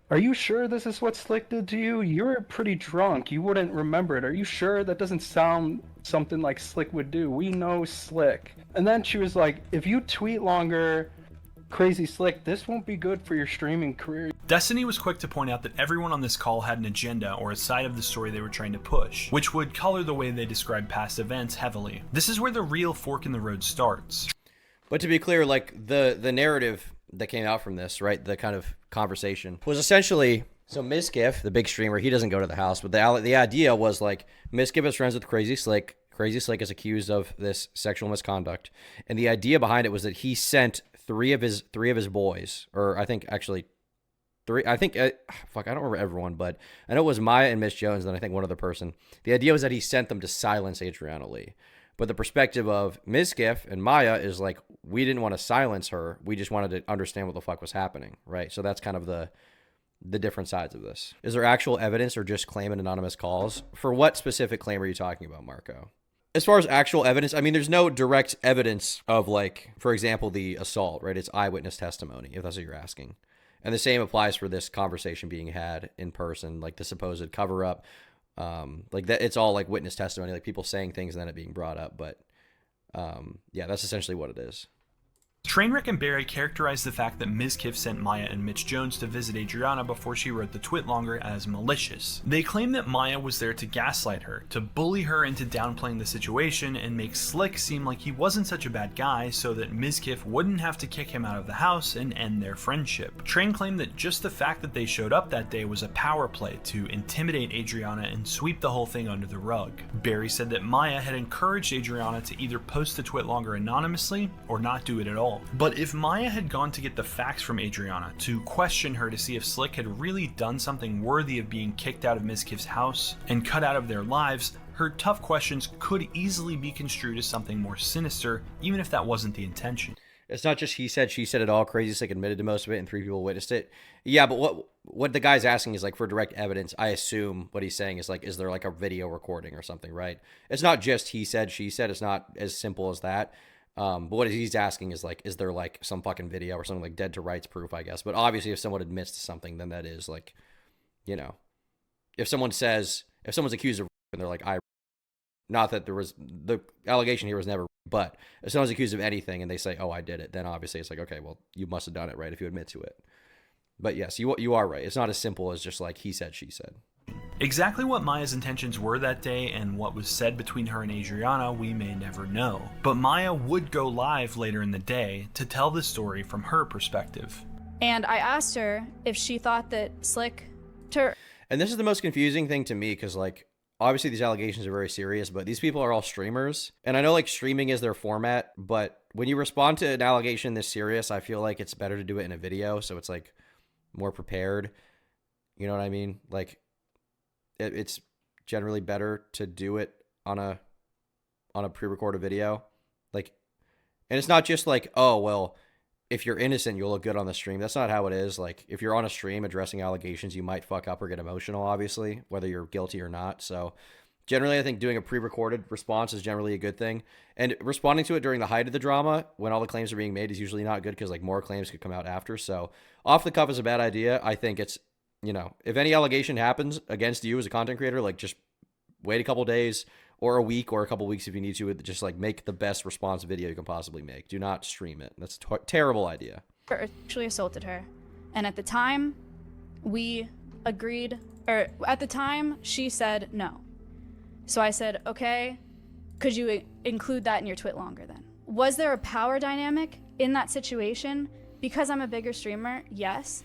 "Are you sure this is what Slick did to you? You're pretty drunk. You wouldn't remember it. Are you sure? That doesn't sound something like Slick would do. We know Slick." And then she was like, "If you tweet longer, Crazy Slick, this won't be good for your streaming career." Destiny was quick to point out that everyone on this call had an agenda or a side of the story they were trying to push, which would color the way they described past events heavily. This is where the real fork in the road starts. But to be clear, like, the narrative that came out from this, right, the kind of conversation, was essentially, so Mizkif, the big streamer, he doesn't go to the house, but the idea was, like, Mizkif is friends with Crazy Slick. Crazy Slick is accused of this sexual misconduct. And the idea behind it was that he sent three of his boys, or I think actually three, I don't remember everyone, but I know it was Maya and Mitch Jones, and then I think one other person. The idea was that he sent them to silence Adriana Lee. But the perspective of Mizkif and Maya is like, we didn't want to silence her. We just wanted to understand what the fuck was happening, right? So that's kind of the different sides of this. Is there actual evidence or just claim and anonymous calls? For what specific claim are you talking about, Marco? As far as actual evidence, I mean, there's no direct evidence of, like, for example, the assault, right? It's eyewitness testimony, if that's what you're asking. And the same applies for this conversation being had in person, like the supposed cover-up. Like that, it's all like witness testimony, like people saying things and then it being brought up. But yeah, that's essentially what it is. Trainwreck and Barry characterized the fact that Mizkif sent Maya and Mitch Jones to visit Adriana before she wrote the twit longer as malicious. They claim that Maya was there to gaslight her, to bully her into downplaying the situation and make Slick seem like he wasn't such a bad guy so that Mizkif wouldn't have to kick him out of the house and end their friendship. Train claimed that just the fact that they showed up that day was a power play to intimidate Adriana and sweep the whole thing under the rug. Barry said that Maya had encouraged Adriana to either post the twit longer anonymously or not do it at all. But if Maya had gone to get the facts from Adriana, to question her to see if Slick had really done something worthy of being kicked out of Mizkif's house and cut out of their lives, her tough questions could easily be construed as something more sinister, even if that wasn't the intention. It's not just he said, she said it all. Crazy Slick admitted to most of it and 3 people witnessed it. Yeah, but what the guy's asking is, like, for direct evidence, I assume what he's saying is, like, is there, like, a video recording or something, right? It's not just he said, she said. It's not as simple as that. But what he's asking is, like, is there, like, some fucking video or something, like, dead to rights proof, I guess. But obviously, if someone admits to something, then that is, like, you know, if someone's accused of and they're like, not that there was, the allegation here was never, but if someone's accused of anything and they say, oh, I did it, then obviously it's like, okay, well, you must have done it, right, if you admit to it. But yes, you are right. It's not as simple as just, like, he said, she said. Exactly what Maya's intentions were that day and what was said between her and Adriana, we may never know. But Maya would go live later in the day to tell the story from her perspective. And I asked her if she thought that Slick... And this is the most confusing thing to me, because, like, obviously these allegations are very serious, but these people are all streamers. And I know, like, streaming is their format, but when you respond to an allegation this serious, I feel like it's better to do it in a video. So it's like, more prepared. You know what I mean? Like, it's generally better to do it on a pre-recorded video. Like, and it's not just like, oh, well, if you're innocent, you'll look good on the stream. That's not how it is. Like, if you're on a stream addressing allegations, you might fuck up or get emotional, obviously, whether you're guilty or not. So generally, I think doing a pre-recorded response is generally a good thing. And responding to it during the height of the drama, when all the claims are being made, is usually not good because, like, more claims could come out after. So off the cuff is a bad idea. I think it's, you know, if any allegation happens against you as a content creator, like, just wait a couple days or a week or a couple weeks if you need to. Just, like, make the best response video you can possibly make. Do not stream it. That's a terrible idea. Actually assaulted her. And at the time, we agreed, or at the time, she said no. So I said, okay, could you include that in your twit longer then? Was there a power dynamic in that situation? Because I'm a bigger streamer, yes.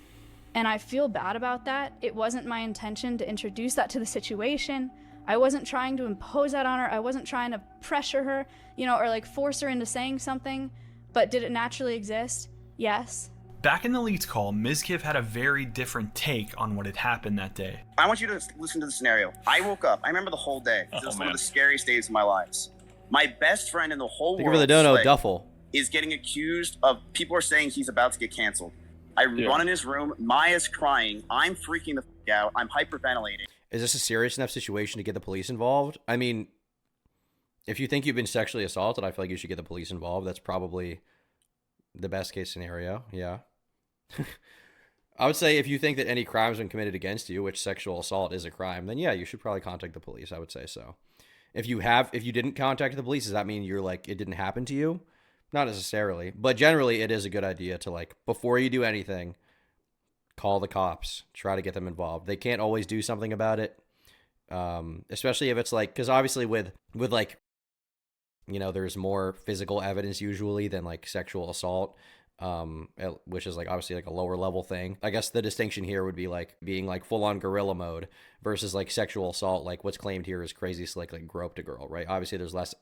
And I feel bad about that. It wasn't my intention to introduce that to the situation. I wasn't trying to impose that on her. I wasn't trying to pressure her, you know, or like force her into saying something. But did it naturally exist? Yes. Back in the leaked call, Mizkif had a very different take on what had happened that day. I want you to listen to the scenario. I woke up. I remember the whole day. It was one of the scariest days of my lives. My best friend in the whole Thank you world, for the dono, Slick, Duffel, is getting accused of, people are saying he's about to get canceled. I run in his room. Maya's crying. I'm freaking the fuck out. I'm hyperventilating. Is this a serious enough situation to get the police involved? I mean, if you think you've been sexually assaulted, I feel like you should get the police involved. That's probably the best case scenario. Yeah. I would say if you think that any crime's been committed against you, which sexual assault is a crime, then yeah, you should probably contact the police. I would say so. If you didn't contact the police, does that mean you're like, it didn't happen to you? Not necessarily, but generally it is a good idea to, like, before you do anything, call the cops, try to get them involved. They can't always do something about it. Especially if it's like, cause obviously with like, you know, there's more physical evidence usually than like sexual assault. Which is like obviously like a lower level thing. I guess the distinction here would be like being like full on gorilla mode versus like sexual assault. Like what's claimed here is Crazy Slick like groped a girl, right? Obviously there's less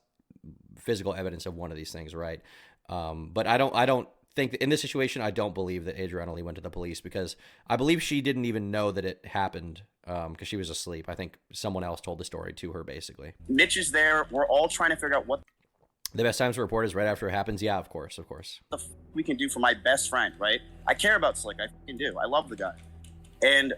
physical evidence of one of these things, right? But I don't think that in this situation, I don't believe that Adriana Lee went to the police because I believe she didn't even know that it happened because she was asleep. I think someone else told the story to her basically. Mitch is there. We're all trying to figure out what the best time to report is right after it happens. Yeah, of course. the we can do for my best friend, right? I care about Slick. I fucking do. I love the guy. And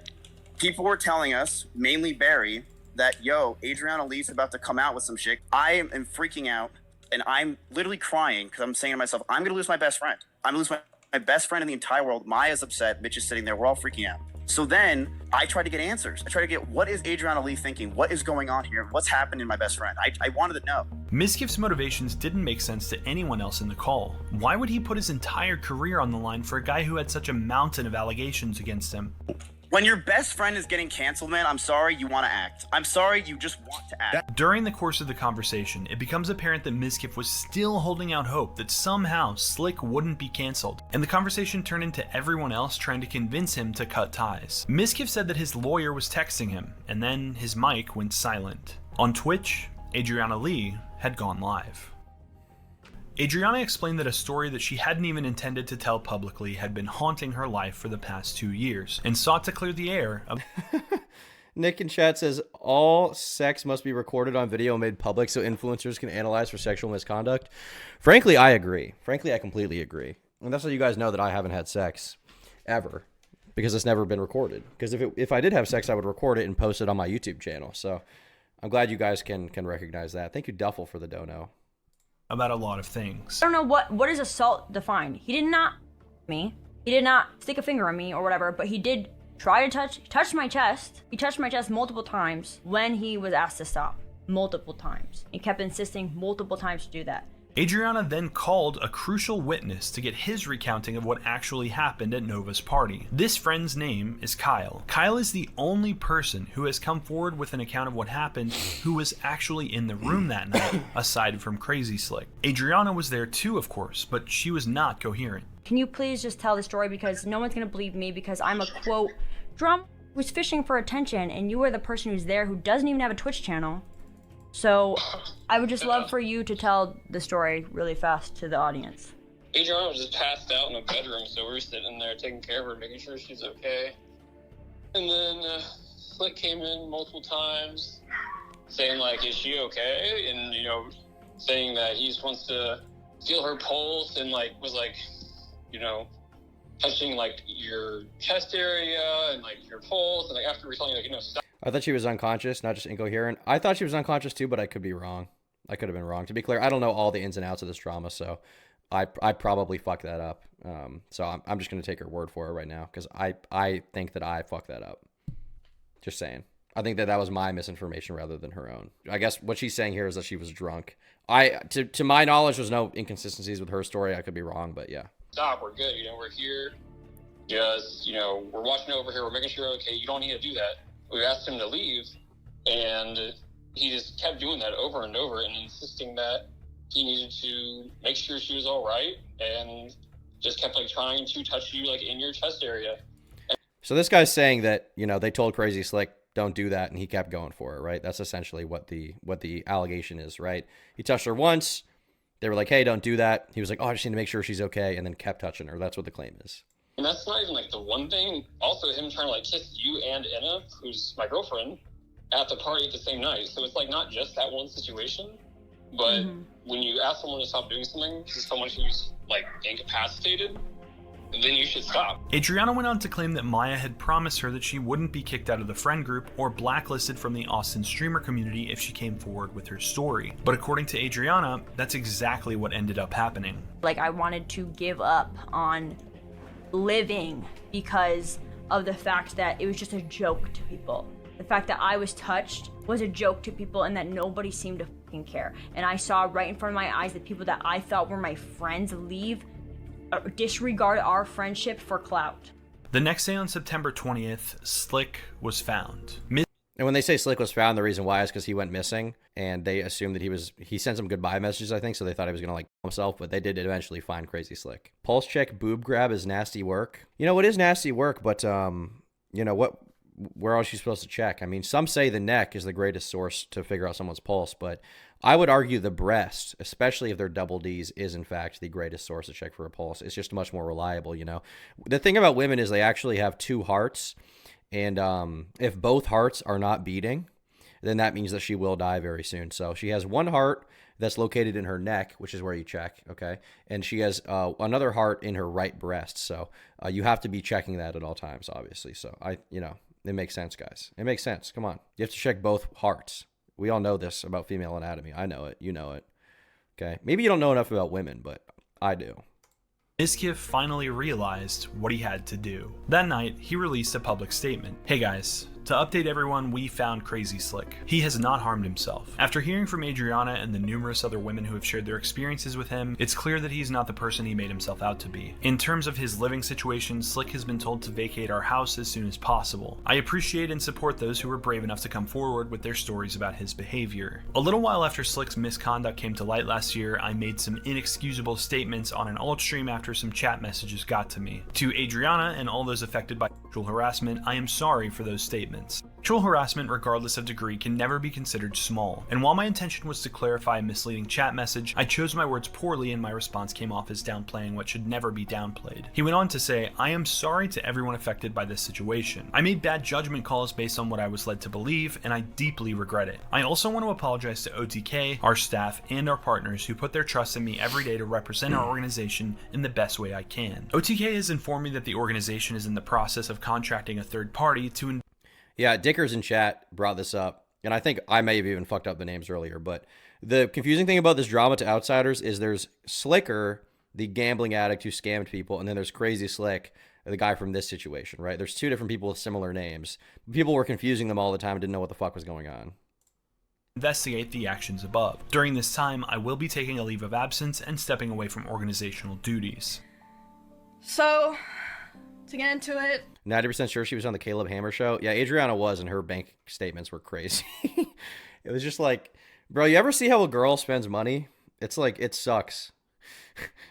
people were telling us, mainly Barry, that, yo, Adriana Lee's about to come out with some shit. I am freaking out, and I'm literally crying because I'm saying to myself, I'm going to lose my best friend. I'm going to lose my best friend in the entire world. Maya's upset. Mitch is sitting there. We're all freaking out. So then I tried to get answers. I tried to get, what is Adriana Lee thinking? What is going on here? What's happened in my best friend? I wanted to know. Mizkif's motivations didn't make sense to anyone else in the call. Why would he put his entire career on the line for a guy who had such a mountain of allegations against him? When your best friend is getting canceled, man, I'm sorry you want to act. I'm sorry you just want to act. During the course of the conversation, it becomes apparent that Mizkif was still holding out hope that somehow Slick wouldn't be canceled, and the conversation turned into everyone else trying to convince him to cut ties. Mizkif said that his lawyer was texting him, and then his mic went silent. On Twitch, Adriana Lee had gone live. Adriana explained that a story that she hadn't even intended to tell publicly had been haunting her life for the past 2 years, and sought to clear the air of Nick in chat says, all sex must be recorded on video and made public so influencers can analyze for sexual misconduct. Frankly, I agree. Frankly, I completely agree. And that's how you guys know that I haven't had sex ever, because it's never been recorded. Because if I did have sex, I would record it and post it on my YouTube channel. So I'm glad you guys can recognize that. Thank you, Duffel, for the dono. About a lot of things. I don't know what is assault defined. He did not me. He did not stick a finger on me or whatever, but he did try to touch my chest. He touched my chest multiple times when he was asked to stop. Multiple times. He kept insisting multiple times to do that. Adriana then called a crucial witness to get his recounting of what actually happened at Nova's party. This friend's name is Kyle. Kyle is the only person who has come forward with an account of what happened who was actually in the room that night, aside from Crazy Slick. Adriana was there too, of course, but she was not coherent. Can you please just tell the story, because no one's gonna believe me, because I'm a quote drama who's fishing for attention, and you are the person who's there who doesn't even have a Twitch channel. So I would just love for you to tell the story really fast to the audience. Adriana was just passed out in a bedroom, so we were sitting there taking care of her, making sure she's okay. And then Slick came in multiple times, saying like, "Is she okay?" And you know, saying that he just wants to feel her pulse, and like was like, you know, touching like your chest area and like your pulse, and like after we're telling you like, you know, stop. I thought she was unconscious, not just incoherent. I thought she was unconscious too, but I could be wrong. I could have been wrong. To be clear, I don't know all the ins and outs of this drama, so I probably fucked that up. So I'm just gonna take her word for it right now because I think that I fucked that up. Just saying. I think that was my misinformation rather than her own. I guess what she's saying here is that she was drunk. To my knowledge, there's no inconsistencies with her story. I could be wrong, but yeah. Stop, we're good. You know, we're here. Just, you know, we're watching over here. We're making sure you're okay. You don't need to do that. We asked him to leave, and he just kept doing that over and over and insisting that he needed to make sure she was all right, and just kept like trying to touch you like in your chest area. So this guy's saying that, you know, they told Crazy Slick don't do that, and he kept going for it, right? That's essentially what the allegation is, right? He touched her once. They were like, "Hey, don't do that." He was like, "Oh, I just need to make sure she's okay," and then kept touching her. That's what the claim is. And that's not even like the one thing. Also, him trying to like kiss you and Anna, who's my girlfriend, at the party the same night. So it's like not just that one situation, but when you ask someone to stop doing something to someone who's like incapacitated, then you should stop. Adriana went on to claim that Maya had promised her that she wouldn't be kicked out of the friend group or blacklisted from the Austin streamer community if she came forward with her story. But according to Adriana, that's exactly what ended up happening. Like, I wanted to give up on living because of the fact that it was just a joke to people. The fact that I was touched was a joke to people and that nobody seemed to fucking care. And I saw right in front of my eyes the people that I thought were my friends leave, disregard our friendship for clout. The next day on September 20th, Slick was found. And when they say Slick was found, the reason why is because he went missing, and they assumed that he sent some goodbye messages, I think, so they thought he was gonna like himself, but they did eventually find Crazy Slick. Pulse check boob grab is nasty work. You know, it is nasty work, but you know what? Where else are you supposed to check? I mean, some say the neck is the greatest source to figure out someone's pulse, but I would argue the breast, especially if they're double Ds, is in fact the greatest source to check for a pulse. It's just much more reliable, you know. The thing about women is they actually have two hearts, and if both hearts are not beating, then that means that she will die very soon. So she has one heart that's located in her neck, which is where you check, okay? And she has another heart in her right breast, so you have to be checking that at all times, obviously. So it makes sense, guys. It makes sense. Come on. You have to check both hearts. We all know this about female anatomy. I know it. You know it. Okay? Maybe you don't know enough about women, but I do. Mizkif finally realized what he had to do. That night, he released a public statement. Hey guys, to update everyone, we found Crazy Slick. He has not harmed himself. After hearing from Adriana and the numerous other women who have shared their experiences with him, it's clear that he's not the person he made himself out to be. In terms of his living situation, Slick has been told to vacate our house as soon as possible. I appreciate and support those who were brave enough to come forward with their stories about his behavior. A little while after Slick's misconduct came to light last year, I made some inexcusable statements on an alt stream after some chat messages got to me. To Adriana and all those affected by sexual harassment, I am sorry for those statements. Sexual harassment, regardless of degree, can never be considered small, and while my intention was to clarify a misleading chat message, I chose my words poorly and my response came off as downplaying what should never be downplayed. He went on to say, I am sorry to everyone affected by this situation. I made bad judgment calls based on what I was led to believe, and I deeply regret it. I also want to apologize to OTK, our staff, and our partners who put their trust in me every day to represent our organization in the best way I can. OTK has informed me that the organization is in the process of contracting a third party to Yeah, Dickers in chat brought this up, and I think I may have even fucked up the names earlier, but the confusing thing about this drama to outsiders is there's Slicker, the gambling addict who scammed people, and then there's Crazy Slick, the guy from this situation, right? There's two different people with similar names. People were confusing them all the time and didn't know what the fuck was going on. Investigate the actions above. During this time, I will be taking a leave of absence and stepping away from organizational duties. So, to get into it, 90% sure she was on the Caleb Hammer show. Yeah, Adriana was, and her bank statements were crazy. It was just like, bro, you ever see how a girl spends money? It's like, it sucks.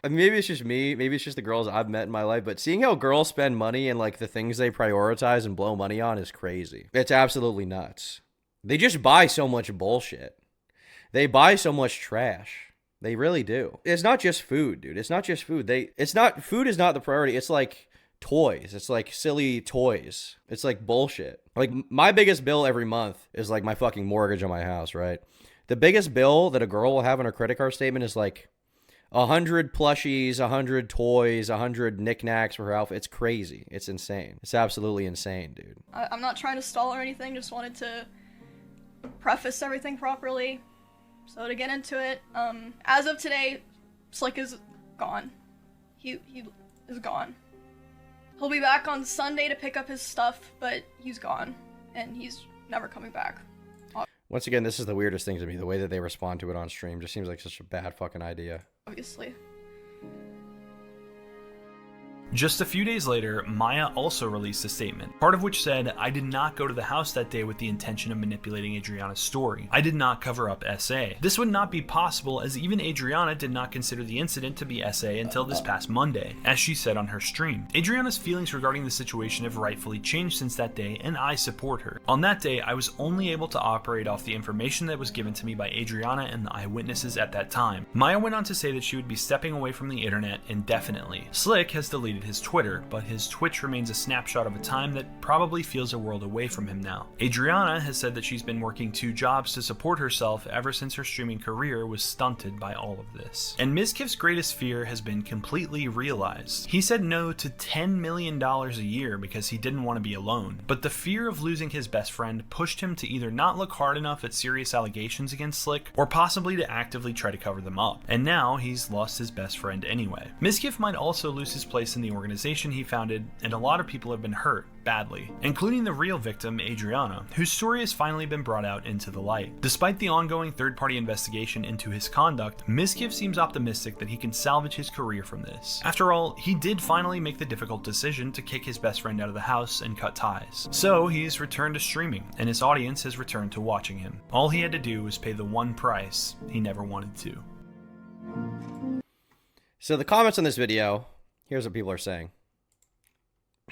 I mean, maybe it's just me. Maybe it's just the girls I've met in my life. But seeing how girls spend money and like the things they prioritize and blow money on is crazy. It's absolutely nuts. They just buy so much bullshit. They buy so much trash. They really do. It's not just food, dude. It's not just food. Food is not the priority. It's like toys. It's like silly toys. It's like bullshit. Like my biggest bill every month is like my fucking mortgage on my house, right? The biggest bill that a girl will have on her credit card statement is like 100 plushies, 100 toys, 100 knickknacks for her outfit. It's crazy. It's insane. It's absolutely insane, dude. I'm not trying to stall or anything, just wanted to preface everything properly. So to get into it, as of today, Slick is gone. He is gone. He'll be back on Sunday to pick up his stuff, but he's gone, and he's never coming back. Once again, this is the weirdest thing to me. The way that they respond to it on stream just seems like such a bad fucking idea. Obviously. Just a few days later, Maya also released a statement, part of which said, "I did not go to the house that day with the intention of manipulating Adriana's story. I did not cover up SA. This would not be possible as even Adriana did not consider the incident to be SA until this past Monday, as she said on her stream. Adriana's feelings regarding the situation have rightfully changed since that day, and I support her. On that day, I was only able to operate off the information that was given to me by Adriana and the eyewitnesses at that time." Maya went on to say that she would be stepping away from the internet indefinitely. Slick has deleted his Twitter, but his Twitch remains a snapshot of a time that probably feels a world away from him now. Adriana has said that she's been working 2 jobs to support herself ever since her streaming career was stunted by all of this. And Mizkif's greatest fear has been completely realized. He said no to $10 million a year because he didn't want to be alone, but the fear of losing his best friend pushed him to either not look hard enough at serious allegations against Slick, or possibly to actively try to cover them up. And now he's lost his best friend anyway. Mizkif might also lose his place in the organization he founded, and a lot of people have been hurt badly, including the real victim, Adriana, whose story has finally been brought out into the light. Despite the ongoing third-party investigation into his conduct, Mizkif seems optimistic that he can salvage his career from this. After all, he did finally make the difficult decision to kick his best friend out of the house and cut ties. So he's returned to streaming, and his audience has returned to watching him. All he had to do was pay the one price he never wanted to. So the comments on this video, here's what people are saying.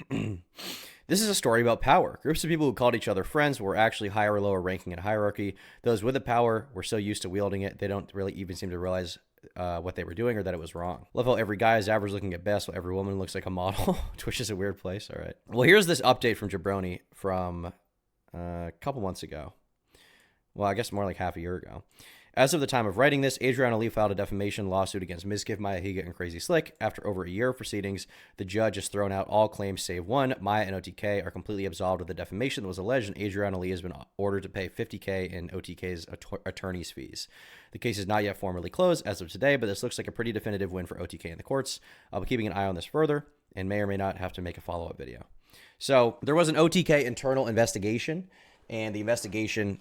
This is a story about power. Groups of people who called each other friends were actually higher or lower ranking in hierarchy. Those with the power were so used to wielding it, they don't really even seem to realize what they were doing or that it was wrong. Love how every guy is average looking at best, while every woman looks like a model. Twitch is a weird place. All right. Well, here's this update from Jabroni from a couple months ago. Well, I guess more like half a year ago. As of the time of writing this, Adriana Lee filed a defamation lawsuit against Mizkif, Maya Higa, and Crazy Slick. After over a year of proceedings, the judge has thrown out all claims save one. Maya and OTK are completely absolved of the defamation that was alleged, and Adriana Lee has been ordered to pay $50K in OTK's attorney's fees. The case is not yet formally closed as of today, but this looks like a pretty definitive win for OTK in the courts. I'll be keeping an eye on this further, and may or may not have to make a follow-up video. So there was an OTK internal investigation. And the investigation,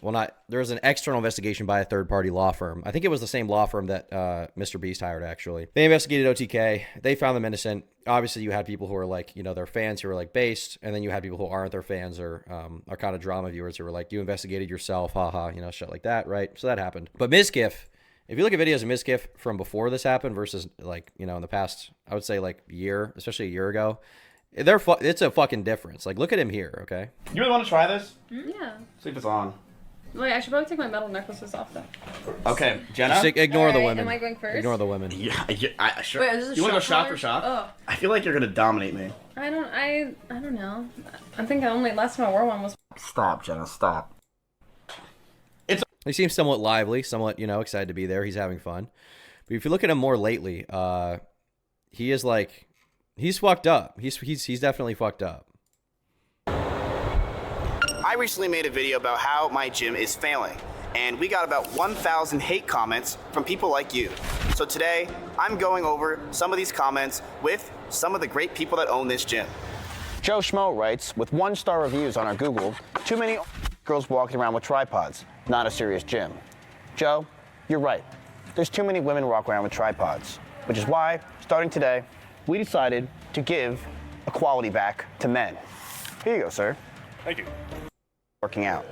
there was an external investigation by a third-party law firm. I think it was the same law firm that Mr. Beast hired, actually. They investigated OTK. They found them innocent. Obviously, you had people who are like, they're fans who are like based, and then you had people who aren't their fans or are kind of drama viewers who were like, you investigated yourself, haha, shit like that, right? So that happened. But Mizkif, if you look at videos of Mizkif from before this happened versus like, in the past, I would say like year, especially a year ago, it's a fucking difference. Like, look at him here, okay? You really want to try this? Yeah. See if it's on. Wait, I should probably take my metal necklaces off though. Okay, Jenna. Just ignore the women. Am I going first? Ignore the women. Yeah, sure. Wait, is this a you want to go shot shot for shot? Oh. I feel like you're gonna dominate me. I don't know. I think last time I wore one was. Stop, Jenna. Stop. He seems somewhat lively, somewhat, excited to be there. He's having fun. But if you look at him more lately, he is like, he's fucked up. He's definitely fucked up. I recently made a video about how my gym is failing, and we got about 1,000 hate comments from people like you. So today, I'm going over some of these comments with some of the great people that own this gym. Joe Schmo writes, with 1-star reviews on our Google, too many girls walking around with tripods, not a serious gym. Joe, you're right. There's too many women walking around with tripods, which is why, starting today, we decided to give equality back to men. Here you go, sir. Thank you. Working out.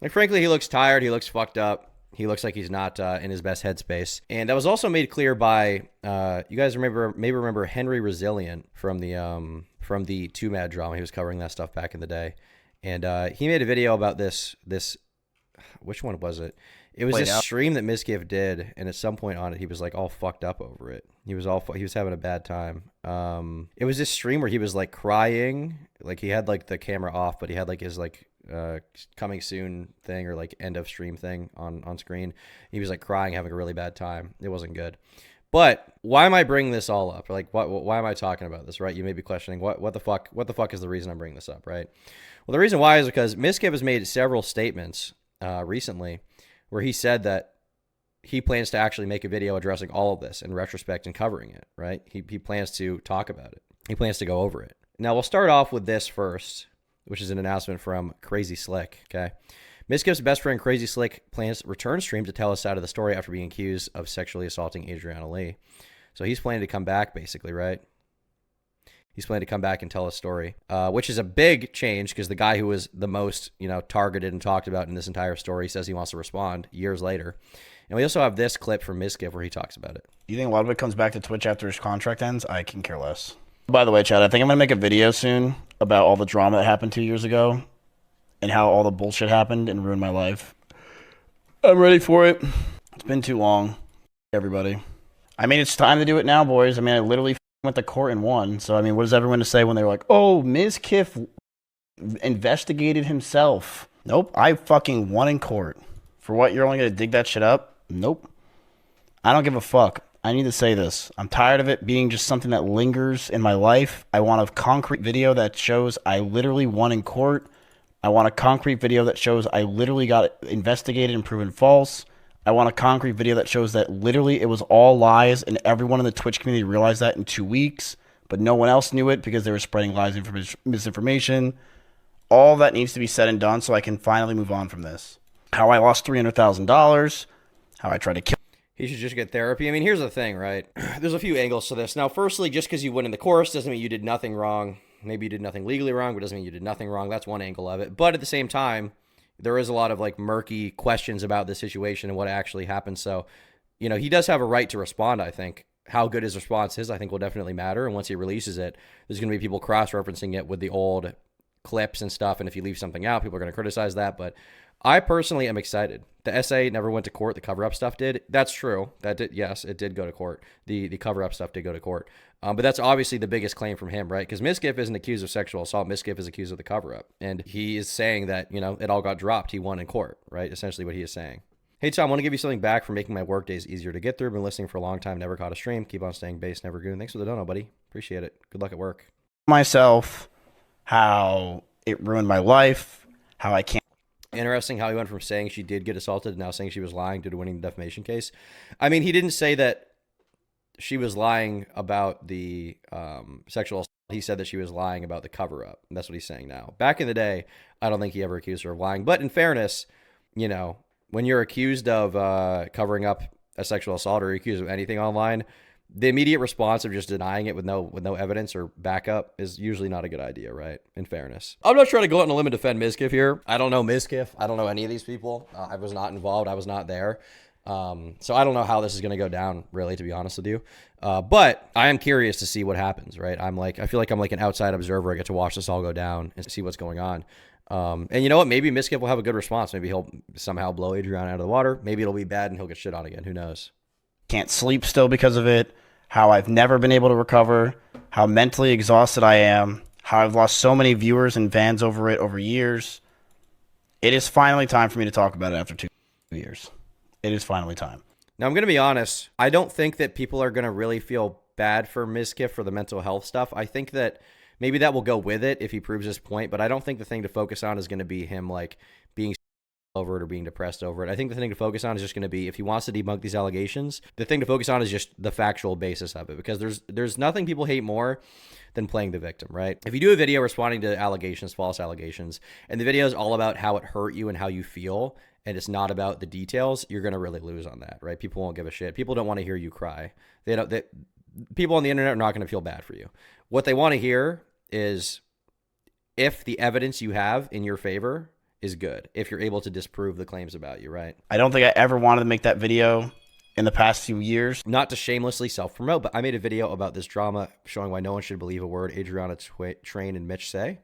Like, frankly, he looks tired. He looks fucked up. He looks like he's not in his best headspace. And that was also made clear by, you guys maybe remember Henry Resilient from the Too Mad drama. He was covering that stuff back in the day. And he made a video about this, which one was it? It was played this out. stream that Mizkif did, and at some point on it, he was like all fucked up over it. He was having a bad time. It was this stream where he was like crying, like he had like the camera off, but he had like his like coming soon thing or like end of stream thing on screen. He was like crying, having a really bad time. It wasn't good. But why am I bringing this all up? Like, why am I talking about this? Right? You may be questioning what the fuck is the reason I'm bringing this up, right? Well, the reason why is because Mizkif has made several statements recently where he said that he plans to actually make a video addressing all of this in retrospect and covering it, right? He plans to talk about it. He plans to go over it. Now, we'll start off with this first, which is an announcement from Crazy Slick, okay? Mizkif's best friend, Crazy Slick, plans to return stream to tell his side of the story after being accused of sexually assaulting Adriana Lee. So he's planning to come back, basically, right? He's planning to come back and tell his story, which is a big change because the guy who was the most, targeted and talked about in this entire story says he wants to respond years later. And we also have this clip from Mizkif where he talks about it. You think a lot of it comes back to Twitch after his contract ends? I can care less. By the way, Chad, I think I'm going to make a video soon about all the drama that happened 2 years ago and how all the bullshit happened and ruined my life. I'm ready for it. It's been too long, everybody. I mean, it's time to do it now, boys. I mean, I literally went to court and won. So, I mean, what is everyone to say when they're like, oh, Mizkif investigated himself? Nope, I fucking won in court. For what, you're only going to dig that shit up? Nope. I don't give a fuck. I need to say this. I'm tired of it being just something that lingers in my life. I want a concrete video that shows I literally won in court. I want a concrete video that shows I literally got investigated and proven false. I want a concrete video that shows that literally it was all lies and everyone in the Twitch community realized that in 2 weeks, but no one else knew it because they were spreading lies and misinformation. All that needs to be said and done so I can finally move on from this. How I lost $300,000, how I tried to kill. He should just get therapy. I mean, here's the thing, right? There's a few angles to this. Now, firstly, just because you win in the course doesn't mean you did nothing wrong. Maybe you did nothing legally wrong, but doesn't mean you did nothing wrong. That's one angle of it. But at the same time, there is a lot of like murky questions about the situation and what actually happened. So, he does have a right to respond, I think. How good his response is, I think, will definitely matter. And once he releases it, there's going to be people cross-referencing it with the old clips and stuff. And if you leave something out, people are going to criticize that. But I personally am excited. The essay never went to court. The cover-up stuff did. That's true. Yes, it did go to court. The cover-up stuff did go to court. But that's obviously the biggest claim from him, right? Because Mizkif isn't accused of sexual assault. Mizkif is accused of the cover-up. And he is saying that, it all got dropped. He won in court, right? Essentially what he is saying. Hey, Tom, I want to give you something back for making my work days easier to get through. Been listening for a long time. Never caught a stream. Keep on staying base, never goon. Thanks for the dono, buddy. Appreciate it. Good luck at work. Myself, how it ruined my life, how I can't. Interesting how he went from saying she did get assaulted to now saying she was lying due to winning the defamation case. I mean, he didn't say that she was lying about the sexual assault. He said that she was lying about the cover-up. That's what he's saying now. Back in the day, I don't think he ever accused her of lying. But in fairness, when you're accused of covering up a sexual assault or you're accused of anything online, the immediate response of just denying it with no evidence or backup is usually not a good idea, right? In fairness. I'm not trying to go out on a limb and defend Mizkif here. I don't know Mizkif. I don't know any of these people. I was not involved. I was not there. So I don't know how this is going to go down, really, to be honest with you. But I am curious to see what happens, right? I feel like I'm like an outside observer. I get to watch this all go down and see what's going on. And you know what? Maybe Mizkif will have a good response. Maybe he'll somehow blow Adriana out of the water. Maybe it'll be bad and he'll get shit on again. Who knows? Can't sleep still because of it, how I've never been able to recover, how mentally exhausted I am, how I've lost so many viewers and fans over it over years. It is finally time for me to talk about it after 2 years. It is finally time. Now, I'm going to be honest. I don't think that people are going to really feel bad for Mizkif for the mental health stuff. I think that maybe that will go with it if he proves his point, but I don't think the thing to focus on is going to be him like being over it or being depressed over it. I think the thing to focus on is just going to be, if he wants to debunk these allegations, the thing to focus on is just the factual basis of it, because there's nothing people hate more than playing the victim, right? If you do a video responding to allegations, false allegations, and the video is all about how it hurt you and how you feel, and it's not about the details, you're going to really lose on that, right? People won't give a shit. People don't want to hear you cry. People on the internet are not going to feel bad for you. What they want to hear is if the evidence you have in your favor is good, if you're able to disprove the claims about you, right? I don't think I ever wanted to make that video in the past few years. Not to shamelessly self-promote, but I made a video about this drama showing why no one should believe a word Adriana Train and Mitch say.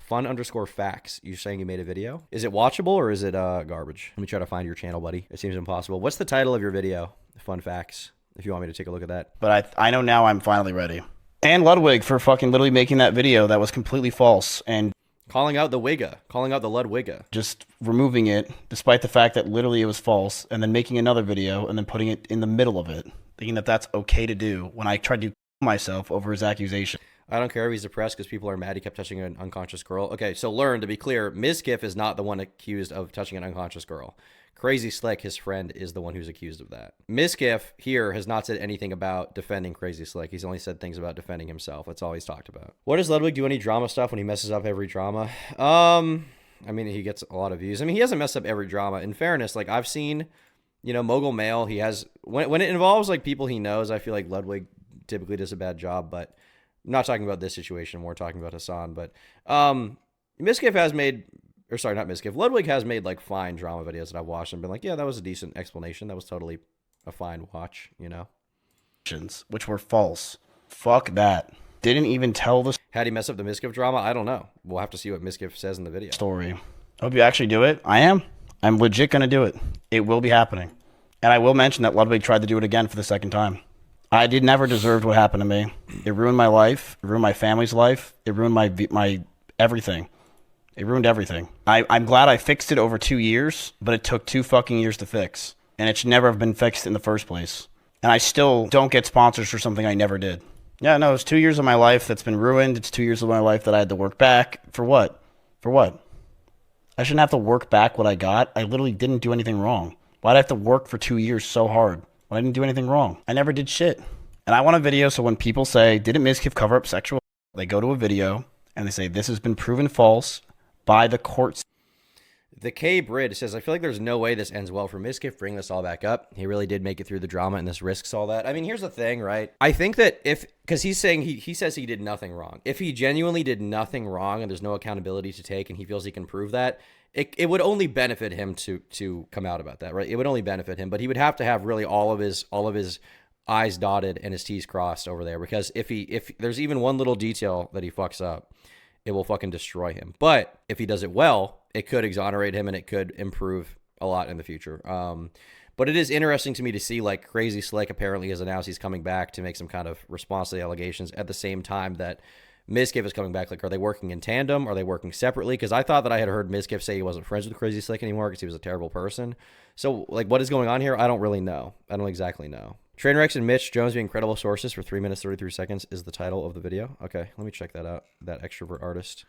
Fun_facts. You're saying you made a video? Is it watchable or is it garbage? Let me try to find your channel, buddy. It seems impossible. What's the title of your video? Fun facts. If you want me to take a look at that. But I know now I'm finally ready. And Ludwig for fucking literally making that video that was completely false and calling out the Wigga, calling out the Ludwigga. Just removing it, despite the fact that literally it was false, and then making another video and then putting it in the middle of it, thinking that that's okay to do when I tried to myself over his accusation. I don't care if he's depressed because people are mad he kept touching an unconscious girl. Okay, so learn, to be clear, Mizkif is not the one accused of touching an unconscious girl. Crazy Slick, his friend, is the one who's accused of that. Mizkif here has not said anything about defending Crazy Slick. He's only said things about defending himself. That's all he's talked about. What does Ludwig do any drama stuff when he messes up every drama? I mean, he gets a lot of views. I mean, he hasn't messed up every drama. In fairness, like I've seen, you know, Mogul Mail, he has, when it involves like people he knows, I feel like Ludwig typically does a bad job, but I'm not talking about this situation. We're talking about Hassan, but Mizkif has made, or sorry, not Mizkif, Ludwig has made like fine drama videos that I've watched and been like, yeah, that was a decent explanation. That was totally a fine watch, you know? Which were false. Fuck that. Didn't even tell the How do you mess up the Mizkif drama? I don't know. We'll have to see what Mizkif says in the video. Story. Hope you actually do it. I am. I'm legit going to do it. It will be happening. And I will mention that Ludwig tried to do it again for the second time. I did never deserve what happened to me. It ruined my life. It ruined my family's life. It ruined my everything. It ruined everything. I'm glad I fixed it over 2 years, but it took 2 fucking years to fix. And it should never have been fixed in the first place. And I still don't get sponsors for something I never did. Yeah, no, it's 2 years of my life that's been ruined. It's 2 years of my life that I had to work back. For what? For what? I shouldn't have to work back what I got. I literally didn't do anything wrong. Why'd I have to work for 2 years so hard when I didn't do anything wrong? I never did shit. And I want a video so when people say, didn't Mizkif cover up sexual? They go to a video and they say, this has been proven false by the courts. The K Brid says, I feel like there's no way this ends well for Mizkif. Bring this all back up. He really did make it through the drama and this risks all that. I mean, here's the thing, right? I think that because he's saying he says he did nothing wrong. If he genuinely did nothing wrong and there's no accountability to take and he feels he can prove that, it would only benefit him to come out about that, right? It would only benefit him, but he would have to have really all of his I's dotted and his T's crossed over there, because if there's even one little detail that he fucks up, it will fucking destroy him. But if he does it well, it could exonerate him and it could improve a lot in the future. But it is interesting to me to see, like, Crazy Slick apparently has announced he's coming back to make some kind of response to the allegations at the same time that Mizkif is coming back. Like, are they working in tandem? Are they working separately? Because I thought that I had heard Mizkif say he wasn't friends with Crazy Slick anymore because he was a terrible person. So, like, what is going on here? I don't really know. I don't exactly know. Trainwrecks and Mitch Jones being credible sources for 3 minutes 33 seconds is the title of the video. Okay, let me check that out. That extrovert artist.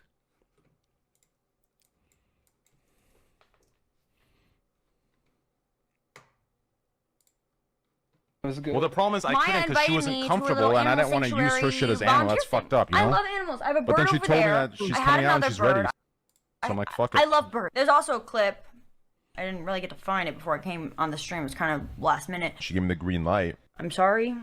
Well, the problem is I Maya couldn't because she invited wasn't me to a comfortable, little and I didn't animal want to use her shit as sanctuary animal. That's volunteer fucked up, you know? I love animals. I have a bird But then she over told me there. that she's I had coming out and another she's ready. bird. So I'm like, fuck it. I love birds. There's also a clip. I didn't really get to find it before I came on the stream. It was kind of last minute. She gave me the green light. I'm sorry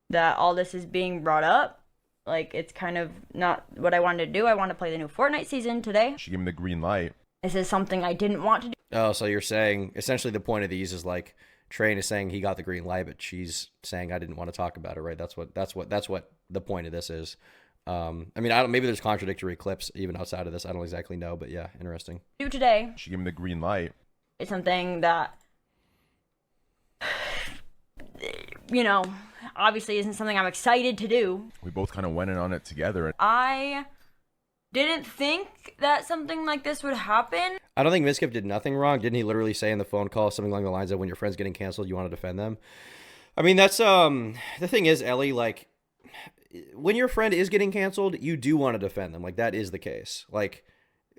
that all this is being brought up. Like, it's kind of not what I wanted to do. I want to play the new Fortnite season today. She gave me the green light. This is something I didn't want to do. Oh, so you're saying essentially the point of these is like Train is saying he got the green light, but she's saying I didn't want to talk about it, right? That's what the point of this is. I mean, maybe there's contradictory clips even outside of this. I don't exactly know, but yeah, interesting. Do today. She gave me the green light. It's something that, you know, obviously isn't something I'm excited to do. We both kind of went in on it together. I didn't think that something like this would happen. I don't think Mizkif did nothing wrong. Didn't he literally say in the phone call something along the lines of when your friend's getting canceled, you want to defend them? I mean, that's the thing is, Ellie, like, when your friend is getting canceled, you do want to defend them. Like, that is the case. Like,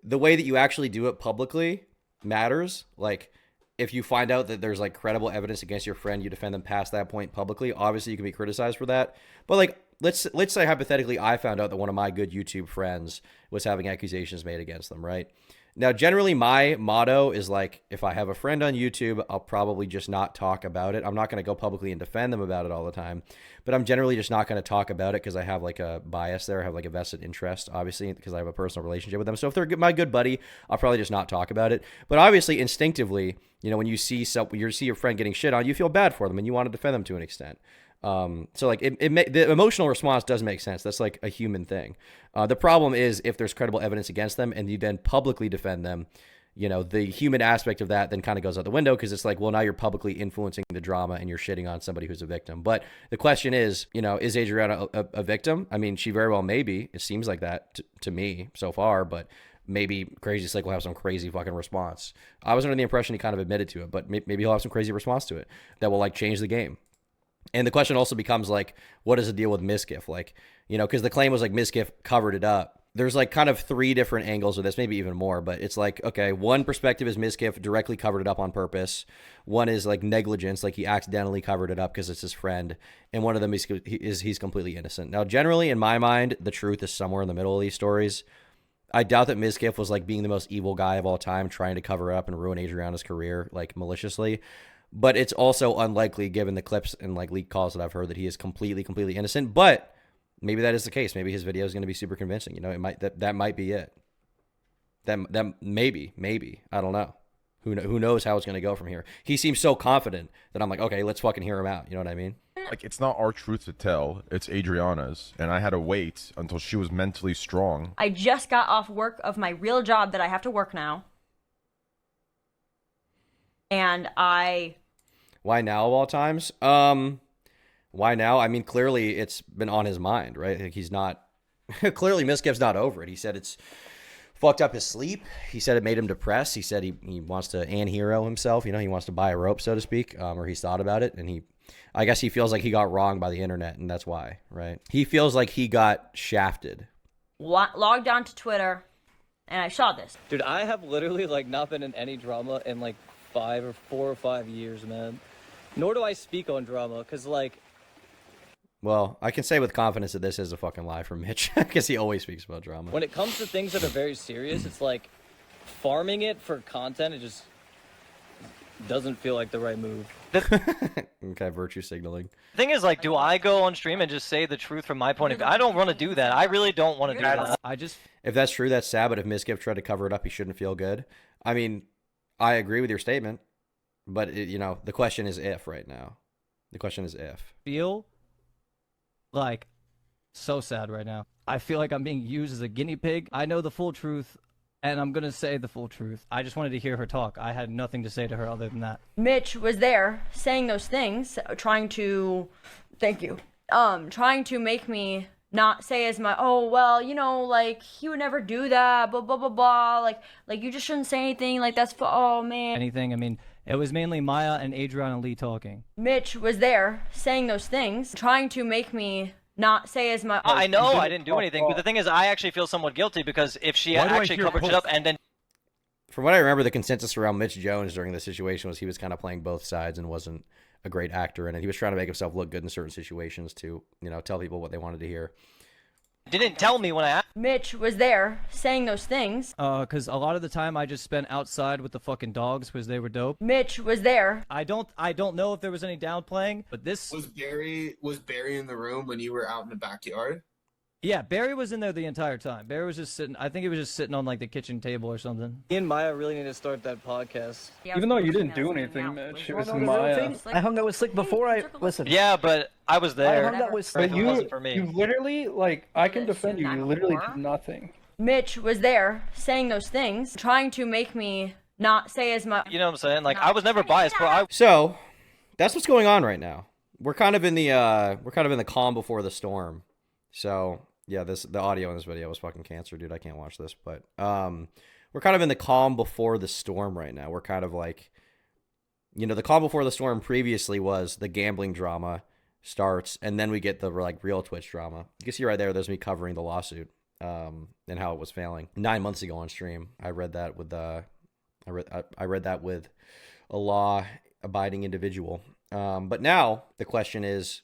the way that you actually do it publicly matters. Like, if you find out that there's like credible evidence against your friend, you defend them past that point publicly. Obviously, you can be criticized for that. But like, let's say hypothetically, I found out that one of my good YouTube friends was having accusations made against them, right? Now, generally, my motto is like, if I have a friend on YouTube, I'll probably just not talk about it. I'm not going to go publicly and defend them about it all the time, but I'm generally just not going to talk about it because I have like a bias there. I have like a vested interest, obviously, because I have a personal relationship with them. So if they're my good buddy, I'll probably just not talk about it. But obviously, instinctively, you know, when you see your friend getting shit on, you feel bad for them and you want to defend them to an extent. So like the emotional response does make sense. That's like a human thing. The problem is if there's credible evidence against them and you then publicly defend them, you know, the human aspect of that then kind of goes out the window because it's like, well, now you're publicly influencing the drama and you're shitting on somebody who's a victim. But the question is, you know, is Adriana a victim? I mean, she very well may be. It seems like that to me so far, but maybe Crazy Slick will have some crazy fucking response. I was under the impression he kind of admitted to it, but maybe he'll have some crazy response to it that will like change the game. And the question also becomes like, what is the deal with Mizkif? Like, you know, because the claim was like Mizkif covered it up. There's like kind of 3 different angles of this, maybe even more, but it's like, okay, one perspective is Mizkif directly covered it up on purpose. One is like negligence, like he accidentally covered it up because it's his friend. And one of them is he's completely innocent. Now, generally, in my mind, the truth is somewhere in the middle of these stories. I doubt that Mizkif was like being the most evil guy of all time, trying to cover up and ruin Adriana's career, like maliciously. But it's also unlikely, given the clips and like leaked calls that I've heard, that he is completely innocent. But maybe that is the case. Maybe his video is going to be super convincing. You know, it might that might be it. That maybe I don't know. Who knows how it's going to go from here? He seems so confident that I'm like, okay, let's fucking hear him out. You know what I mean? Like, it's not our truth to tell. It's Adriana's, and I had to wait until she was mentally strong. I just got off work of my real job that I have to work now. And Why now of all times? Why now? I mean, clearly it's been on his mind, right? Like he's not, clearly Mizkif's not over it. He said it's fucked up his sleep. He said it made him depressed. He said he wants to anhero himself. You know, he wants to buy a rope, so to speak, or he's thought about it. And I guess he feels like he got wronged by the internet, and that's why, right? He feels like he got shafted. logged on to Twitter and I saw this. Dude, I have literally like not been in any drama in like 4 or 5 years, man. Nor do I speak on drama, because like... Well, I can say with confidence that this is a fucking lie from Mitch, because he always speaks about drama. When it comes to things that are very serious, it's like farming it for content, it just doesn't feel like the right move. Okay, virtue signaling. The thing is, like, do I go on stream and just say the truth from my point of view? I don't want to do that. I really don't want to do that. If that's true, that's sad, but if Mizkif tried to cover it up, he shouldn't feel good. I mean, I agree with your statement, but, you know, the question is if right now. The question is if. Feel like so sad right now. I feel like I'm being used as a guinea pig. I know the full truth, and I'm going to say the full truth. I just wanted to hear her talk. I had nothing to say to her other than that. Mitch was there saying those things, trying to, thank you, trying to make me not say as my, oh, well, you know, like, he would never do that, blah, blah, blah, blah, like, you just shouldn't say anything, like, that's for, oh, man. Anything, I mean, it was mainly Maya and Adriana Lee talking. Mitch was there saying those things, trying to make me not say as my, I know I didn't do anything, but the thing is, I actually feel somewhat guilty, because if she actually covered it up and then... From what I remember, the consensus around Mitch Jones during the situation was he was kind of playing both sides and wasn't a great actor in it. He was trying to make himself look good in certain situations to, you know, tell people what they wanted to hear. Didn't tell me when I asked. Mitch was there saying those things. Because a lot of the time I just spent outside with the fucking dogs because they were dope. Mitch was there. I don't know if there was any downplaying, but this... Was Barry in the room when you were out in the backyard? Yeah, Barry was in there the entire time. Barry was just sitting, I think he was just sitting on like the kitchen table or something. Me and Maya really need to start that podcast. Even though you didn't do anything, Mitch, it was Maya. I hung out with Slick before I listened. Yeah, but I was there. I hung out with But It wasn't for me. you literally, like, I can defend you. You literally did nothing. Mitch was there saying those things, trying to make me not say as much. You know what I'm saying? Like, I was never biased, bro. So, that's what's going on right now. We're kind of in the calm before the storm. So, yeah, the audio in this video was fucking cancer, dude. I can't watch this, but we're kind of in the calm before the storm right now. We're kind of like, you know, the calm before the storm previously was the gambling drama starts, and then we get the like real Twitch drama. You can see right there, there's me covering the lawsuit and how it was failing 9 months ago on stream. I read that with I read that with a law-abiding individual. But now the question is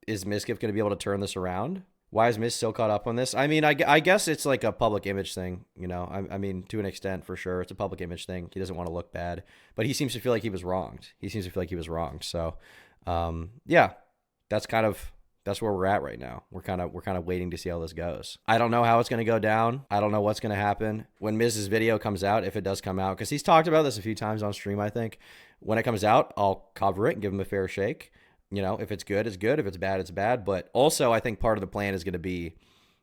Mizkif going to be able to turn this around? Why is Miz so caught up on this? I mean, I guess it's like a public image thing, you know? I mean, to an extent, for sure. It's a public image thing. He doesn't want to look bad. But he seems to feel like he was wronged. So, yeah, that's where we're at right now. We're kind of waiting to see how this goes. I don't know how it's going to go down. I don't know what's going to happen. When Miz's video comes out, if it does come out, because he's talked about this a few times on stream, I think. When it comes out, I'll cover it and give him a fair shake. You know, if it's good, it's good. If it's bad, it's bad. But also, I think part of the plan is going to be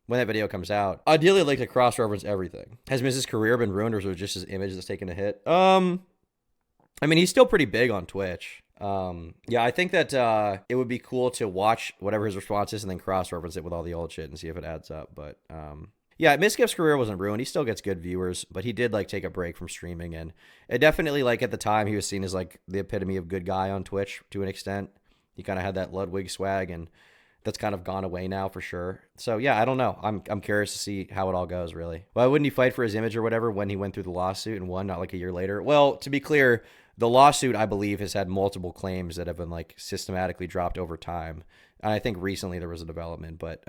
when that video comes out. Ideally, I'd like to cross-reference everything. Has Miz's career been ruined, or is it just his image that's taken a hit? I mean, he's still pretty big on Twitch. Yeah, I think that it would be cool to watch whatever his response is and then cross-reference it with all the old shit and see if it adds up. But yeah, Mizkif's career wasn't ruined. He still gets good viewers, but he did like take a break from streaming, and it definitely, like, at the time he was seen as like the epitome of good guy on Twitch to an extent. He kind of had that Ludwig swag, and that's kind of gone away now for sure. So yeah, I don't know. I'm curious to see how it all goes, really. Why wouldn't he fight for his image or whatever when he went through the lawsuit and won, not like a year later? Well, to be clear, the lawsuit, I believe, has had multiple claims that have been like systematically dropped over time. And I think recently there was a development, but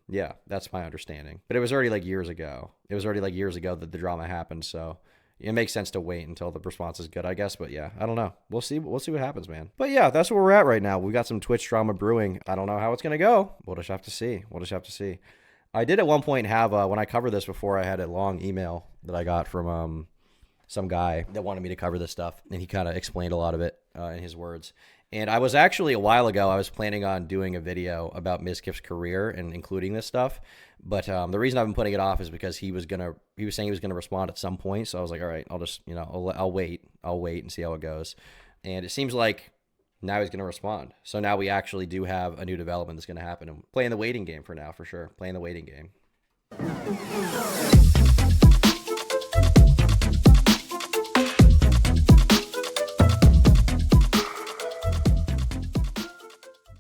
yeah, that's my understanding. But it was already like years ago. It was already like years ago that the drama happened. So it makes sense to wait until the response is good, I guess. But yeah, I don't know. We'll see. We'll see what happens, man. But yeah, that's where we're at right now. We got some Twitch drama brewing. I don't know how it's gonna go. We'll just have to see. We'll just have to see. I did at one point have when I covered this before, I had a long email that I got from some guy that wanted me to cover this stuff, and he kind of explained a lot of it in his words. And I was actually, a while ago, I was planning on doing a video about Mizkif's career and including this stuff. But the reason I've been putting it off is because he was saying he was gonna respond at some point. So I was like, all right, I'll just, I'll wait and see how it goes. And it seems like now he's gonna respond. So now we actually do have a new development that's gonna happen. And playing the waiting game for now, for sure. Playing the waiting game.